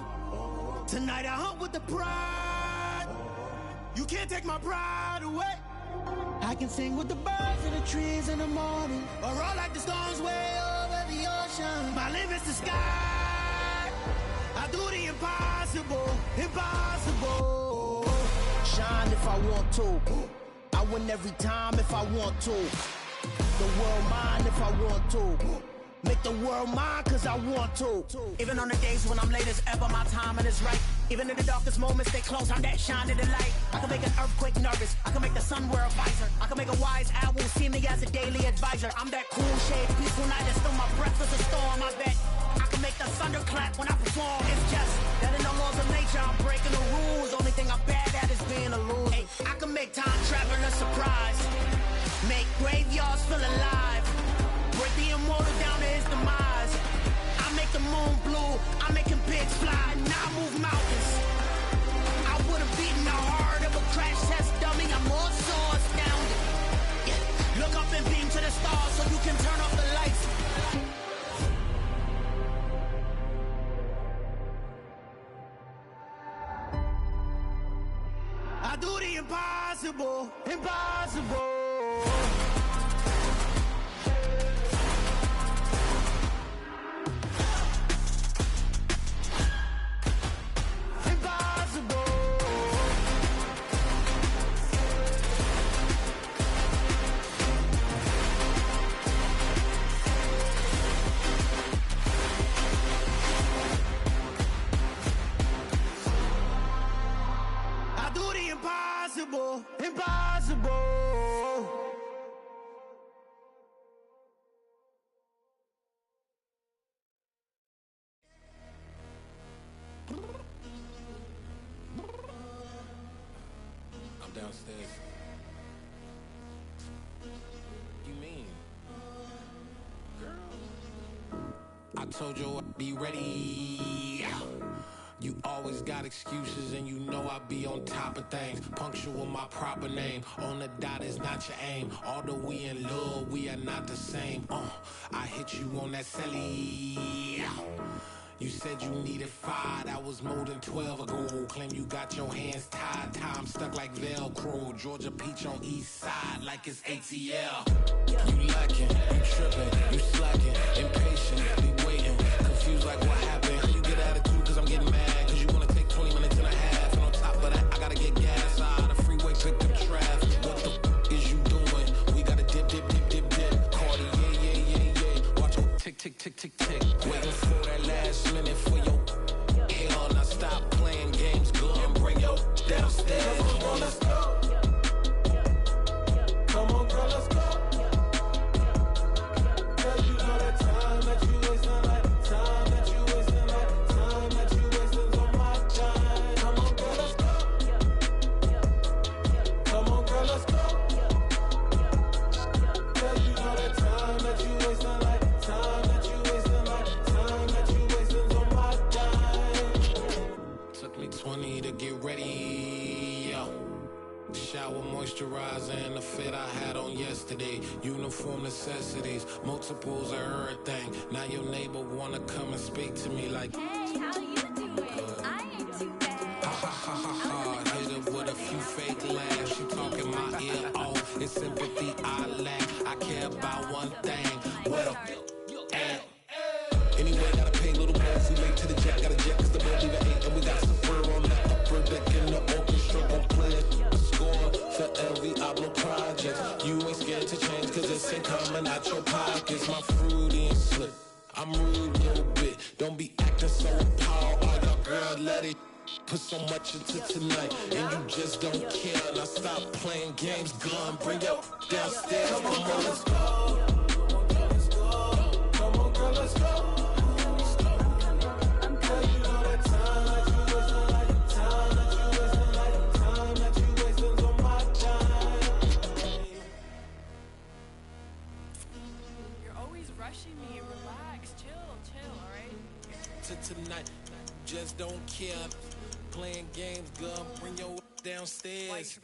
Tonight I hunt with the pride. You can't take my pride away. I can sing with the birds and the trees in the morning, or roll like the storms way over the ocean. My limit's the sky. I do the impossible, impossible. Shine if I want to. I win every time if I want to. The world mine if I want to. Make the world mine cause I want to. Even on the days when I'm late as ever, my timing is right. Even in the darkest moments, they close, I'm that shine in the light. I can make an earthquake nervous. I can make the sun wear a visor. I can make a wise owl see me as a daily advisor. I'm that cool shade, peaceful night, and still my breath is a storm, I bet. I can make the thunder clap when I perform. It's just that in the laws of nature, I'm breaking the rules. Only thing I'm bad at is being a loser. Hey, I can make time travel a surprise. Make graveyards feel alive. Break the immortal down to his demise. I make the moon blue. I make him pigs fly. Now I move mountains. I would have beaten the heart of a crash test dummy. I'm more so astounded. Yeah. Look up and beam to the stars so you can turn off the lights. I do the impossible, impossible. Impossible, impossible. I'm downstairs. You mean? Girl, I told you I'd be ready. You always got excuses and you know I be on top of things. Punctual my proper name. On the dot is not your aim. Although we in love, we are not the same. I hit you on that celly. You said you needed 5, that was more than 12 ago. Claim you got your hands tied, time stuck like Velcro. Georgia peach on east side like it's ATL. You lacking, you tripping, you slacking, impatient, be waiting, confused like what happened. You get attitude cause I'm getting mad, cause you wanna take 20 minutes and a half. And on top of that, I gotta get gas out of the freeway, pick up traffic. What the is you doing? We gotta dip, dip, dip, dip, dip. Cardi, yeah, yeah, yeah, yeah. Watch it tick, tick, tick, tick, tick. Waiting for that last minute for your shower moisturizer and the fit I had on yesterday. Uniform necessities, multiples of everything. Now your neighbor wanna come and speak to me like, hey, how you doing? I ain't too bad. Ha ha ha ha ha. Hit her with a few fake laughs. She talking my ear off. It's sympathy I lack. I care about one thing. Well, anyway, gotta pay little boss. We late to the jack. Got a jet cause the boat leave at 8. And we got some fur on the upper deck in the orchestra. Gon' play a score for every Ablo project. You ain't scared to change cause it's ain't coming out your pockets. My fruity and slip. I'm rude a little bit. Don't be acting so appalled. All y'all girl, let it put so much into tonight. And you just don't care. Now stop playing games. Gun, bring your downstairs. Come on, girl, let's go. Come on, girl, let's go. Me, relax, chill, alright? Tonight, just don't care. Playing games, girl, bring your downstairs.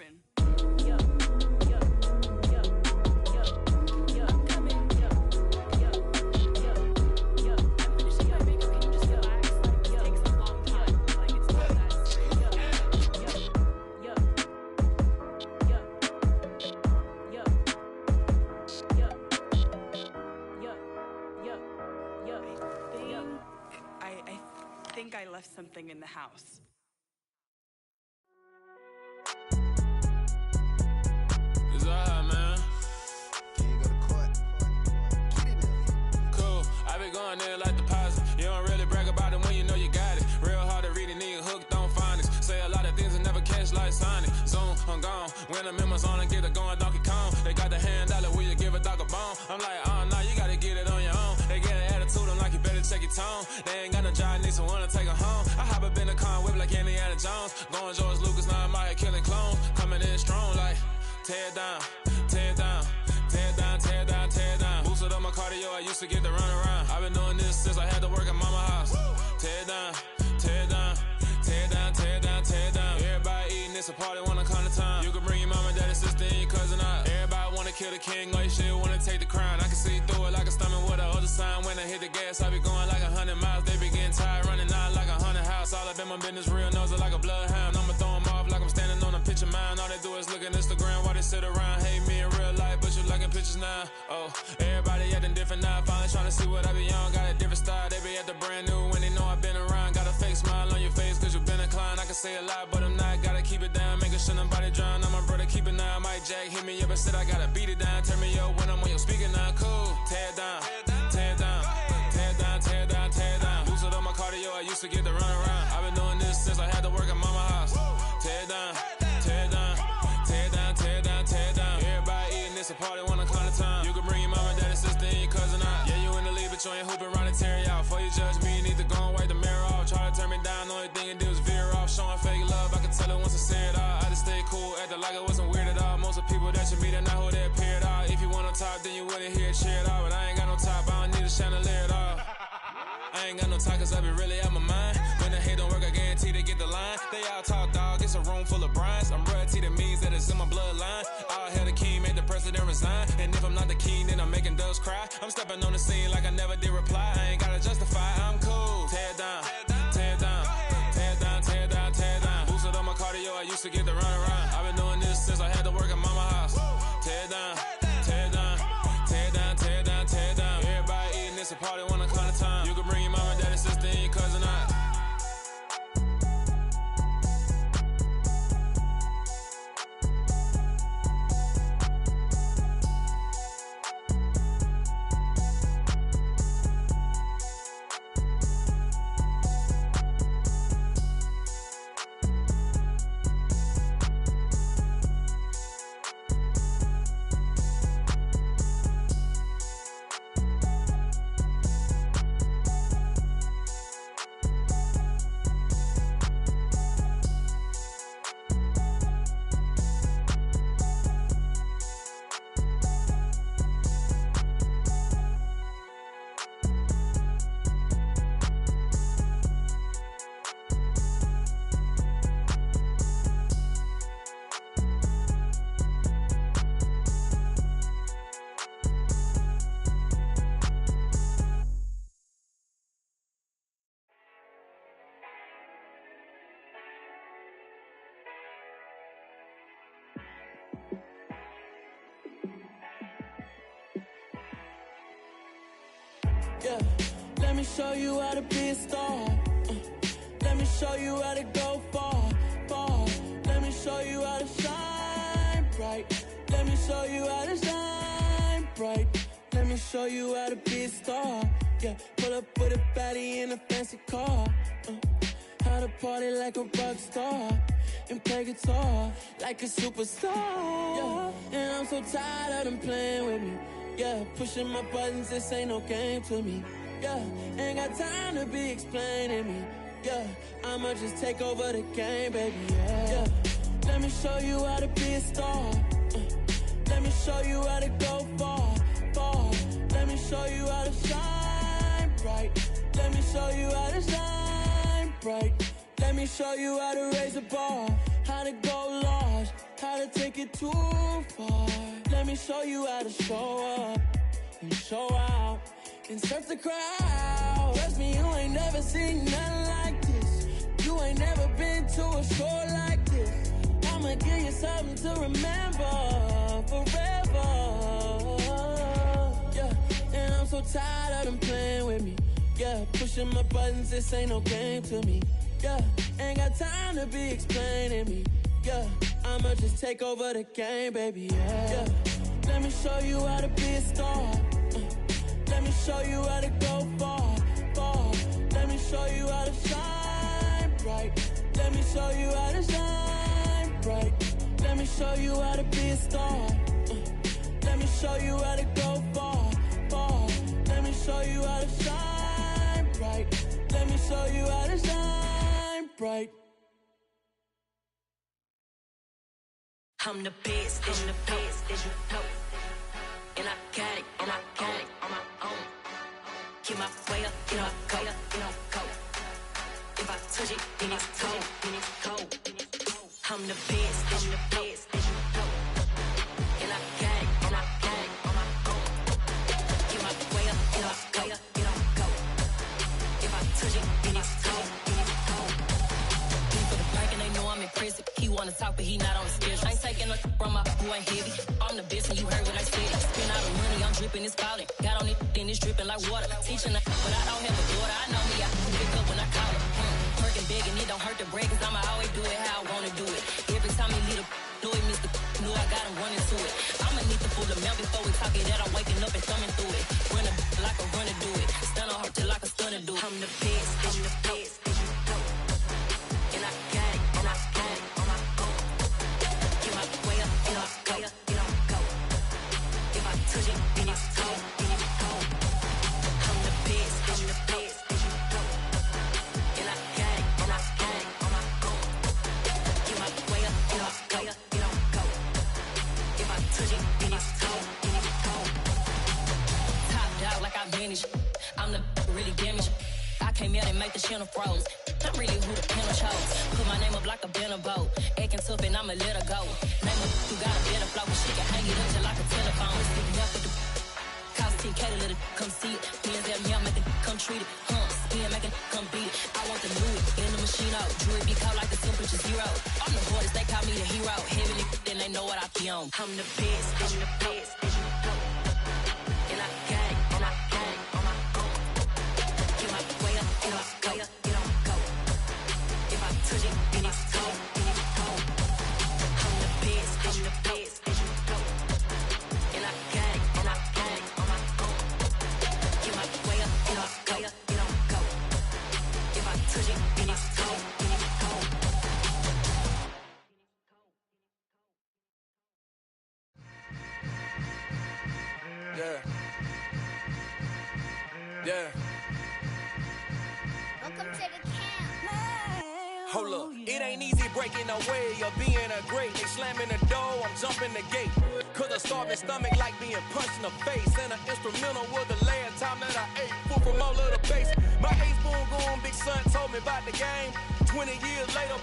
I think I left something in the house. It's alright, man. Can you go to court? Get it in. Cool, I been going there like deposit. You don't really brag about it when you know you got it. Real hard to read it, nigga hooked on phonics. Say a lot of things and never catch like Sonic. Zone, I'm gone. When I'm in my zone, I get it going Donkey Kong. They got the hand dollar, will you give a dog a bone? I'm like, oh no, you gotta get it on your own. They get an attitude, I'm like, you better check your tone. They ain't got no job, need someone to take her home. I hop up in the car, whip like Indiana Jones. Going George Lucas, now I'm out here killing clones. Coming in strong like, tear down, tear down, tear down, tear down, tear down. Boosted up my cardio, I used to get to run around. I've been doing this since I had to work at mama house. Tear down, tear down, tear down, tear down, tear down. Everybody eating, it's a party, wanna come to time. You can bring your mama, daddy, sister, and your cousin out. Everybody wanna kill the king, like shit, wanna take the crown. I can see through it like a stomach with a other sign. When I hit the gas, I be going like 100 miles. They be getting tired, running out like 100 house. All up in my business, real nose like a bloodhound. I'ma throw them off like I'm standing on a picture mound. All they do is look at Instagram while they sit around. Hate me in real life, but you liking pictures now. Oh, everybody acting different now. Finally trying to see what I be on. Got a different style, they be at the brand new when they know I've been around. Got a fake smile on your face cause you been inclined. I can say a lot, but I'm not. Gotta keep it down, making sure nobody drown. I'm my brother, keep it now. Mike Jack hit me up and said I gotta beat it down. Turn me up when I'm on your speaker now. Cool, tear down, tear down, tear down, tear down, tear down. Boosted up my cardio, I used to get to run around. I've been doing this since I had to work at mama house. Tear down, tear down, tear down, tear down, tear down. Everybody eating, it's a party, wanna come to time. You can bring your mama, daddy, sister, and your cousin out. Yeah, you in the lead, but you ain't hooping around and tear you out. Before you judge me, you need to go and wipe the mirror off. Try to turn me down, the only thing you do is veer off. Showing fake love, I can tell it once I say it all. I just stay cool, acting like it wasn't weird at all. Most of the people that you meet are not who they appear at all. If you want on top, then you wouldn't hear it cheer at all. But I ain't got no top, I don't need a chandelier at all. I ain't got no talk cause I be really out my mind. When the hate don't work, I guarantee they get the line. They all talk dog, it's a room full of brines. I'm royalty, that means that it's in my bloodline. All hell the king, made the president resign. And if I'm not the king, then I'm making doves cry. I'm stepping on the scene like I never did reply. I ain't gotta justify, I'm cool. Tear down, tear down, tear down, tear down, tear down. Boosted up my cardio, I used to get to run around. I've been doing this since I had to work at mama house. Tear down, tear down, tear down, tear down, tear down. Everybody eating, it's a party, wanna come to time. You can bring your mama, daddy, sister, and your cousin out. me show you how to be a star. Let me show you how to go far, far. Let me show you how to shine bright. Let me show you how to shine bright. Let me show you how to be a star. Yeah, pull up with a baddie in a fancy car. How to party like a rock star and play guitar like a superstar. Yeah, and I'm so tired of them playing with me. Yeah, pushing my buttons, this ain't no game to me. Yeah, ain't got time to be explaining me. Yeah, I'ma just take over the game, baby. Yeah, let me show you how to be a star. Let me show you how to go far, far. Let me show you how to shine bright. Let me show you how to shine bright. Let me show you how to raise a bar, how to go large, how to take it too far. Let me show you how to show up and show out and surf the crowd. Trust me, you ain't never seen nothing like this. You ain't never been to a show like this. I'ma give you something to remember forever. Yeah, and I'm so tired of them playing with me. Yeah, pushing my buttons, this ain't no game to me. Yeah, ain't got time to be explaining me. Yeah, I'ma just take over the game, baby. Yeah, let me show you how to be a star. Let me show you how to go far, far. Let me show you how to shine bright. Let me show you how to shine bright. Let me show you how to be a star. Let me show you how to go far, far. Let me show you how to shine bright. Let me show you how to shine bright. I'm the best, I'm the best, as you know. And I got it, and I got it on my own. Get my way up, get my go, go. If I touch it, then it's cold, then it's cold. I'm the best, as you know. And I got it, and I got it on my own. Get my way up, get my go. If I touch it, then it's cold, then it's cold. People the break and they know I'm impressive. He wanna talk, but he not on the schedule. I ain't taking no from my boy heavy. I'm the best and you heard what I said. Spend all the money, I'm dripping, it's falling. Got on it, then it's dripping like water. Teaching her, but I don't have a daughter. I know me, I can pick up when I call her. Working big and it don't hurt to break, cause I'ma always do it how I wanna do it. Every time he lead a know it, Mr. Know I got him running to it. I'ma need to pull the mouth before we talk it that I'm waking up and thumbing through it. Run a like a runner do it. Stun on her till like a stunner do it. I'm the best, I'm the best, as you know. And I got it, and I got it on my own. Get my way up, get my go. If I touch it, then it's cold, then it's cold. I'm the best, as you know. And I got it, and I got it on my own. Get my way up, get my go. If I touch it, then it's cold, then it's cold. Top dog like I vanished. I'm the really damaged. I came out and make the channel froze. I'm really who the panel chose. Put my name up like a banner boat. Acting tough and I'ma let her go. Name her who got a better flow. She can hang it up just like a telephone. Sticking up with the cost 10K to let it come see it. Hands out me, I make it come treat it. Spin, make it come beat it. I want the new in the machine out. Jewelry be cold like the temperature zero. I'm the hardest, they call me the hero. Heavily, then they know what I be on. I'm the best, I'm the best, as you know. And I got it, and I got it on my own. Get my way up, get my go. If I touch it, then it's cold, then it's cold. I'm the best, as you know. And I got it, and I got it on my own. Get my way up, get my go. If I touch it, then it's cold, then it's cold. Yeah. Welcome to the camp. Hold up, it ain't easy breaking away or being a great. They slamming the door, I'm jumping the gate. Cause a starving stomach like being punched in the face. And an instrumental was the last time that I ate food from all of the base. My A-spoon going, big son told me about the game. 20 years later,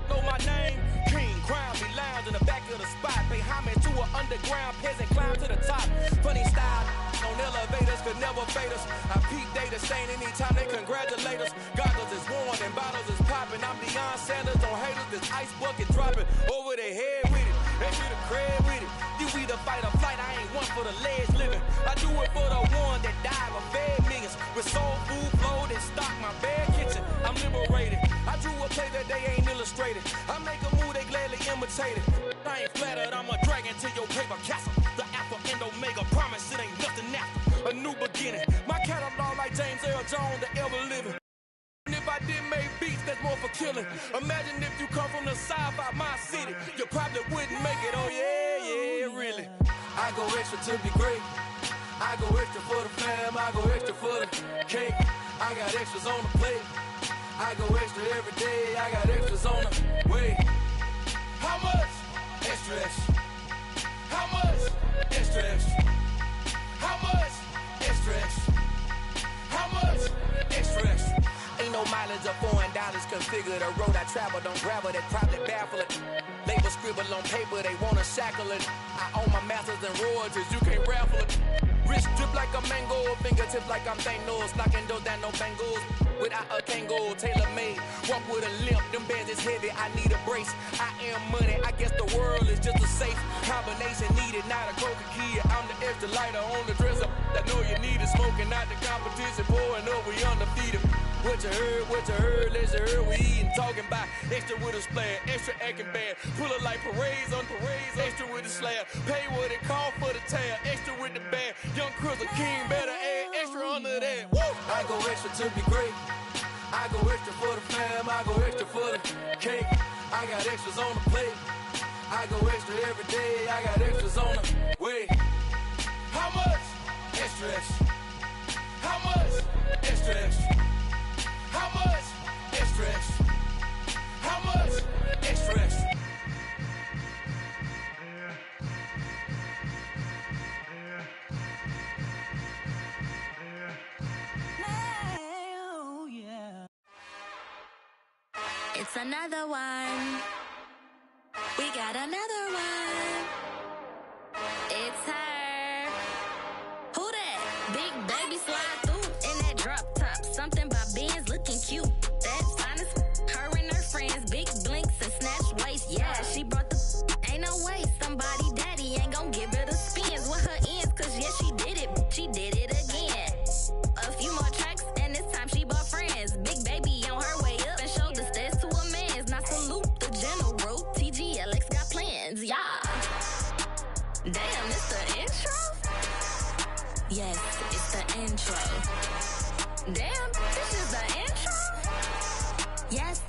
know my name. King, crown, me lounge in the back of the spot. Pay homage to an underground peasant, climb to the top. Funny style, on elevators could never fade us. I peep data saying anytime they congratulate us. Goggles is worn and bottles is popping. I'm Deion Sanders on haters, this ice bucket dropping over their head with it. They be the crib with it. You either fight or flight, I ain't one for the ledge living. I do it for the one that died or fed millions with soul food say that they ain't illustrated. I make a move, they gladly imitate it. I ain't flattered, I'm a dragon to your paper castle. The Alpha and Omega, promise it ain't nothing after. A new beginning. My catalog like James Earl Jones, the ever living. And if I did make beats, that's more for killing. Imagine if you come from the south out my city, you probably wouldn't make it. Oh yeah, really. I go extra to be great. I go extra for the fam, I go extra for the cake. I got extras on the plate. I go extra every day, I got extras on the way. How much? Extra, extra. How much? Extra, extra. How much? Extra, extra. How much? Extra, extra. Ain't no mileage of $4 configure the road I travel. Don't gravel that probably baffle it. Label scribble on paper, they wanna shackle it. I own my masters and royalties, you can't raffle it. Wrist drip like a mango, fingertips like I'm Thanos. Knocking those down, no bangles. Without a Kango, tailor-made. Walk with a limp, them bands is heavy, I need a brace. I am money, I guess the world is just a safe combination needed, not a coca key. I'm the extra lighter on the dresser. I know you need it, smoking out the competition, pouring up, we undefeated. What you heard, let's hear we eatin', talking about extra with a splash, extra acting bad, pull it like parades on parades, extra with the slab, pay what it cost for the tab, extra with the band, young Chris a king, better add extra under that, woo! I go extra to be great, I go extra for the fam, I go extra for the cake, I got extras on the plate, I go extra every day, I got extras on the way. How much? Extra, extra. How much? Extra, extra. How much? Extra, extra. How much? Extra, extra. Oh, yeah. It's another one. We got another one. It's her. Who that? Big baby slide through in that drop top. Something about Benz looking cute. That's finest. Her and her friends, big blinks and snatched waist. Yeah, she brought the. Ain't no way somebody daddy ain't gon' give her the spins with her ends. Cause yeah, she did it. She did it again. A few more tracks and this time she bought friends. Big baby on her way up and showed the stairs to a man's. Now salute the general. TGLX got plans. Yeah. Damn, it's the intro? Yes, it's the intro. Damn, this is the intro? Yes,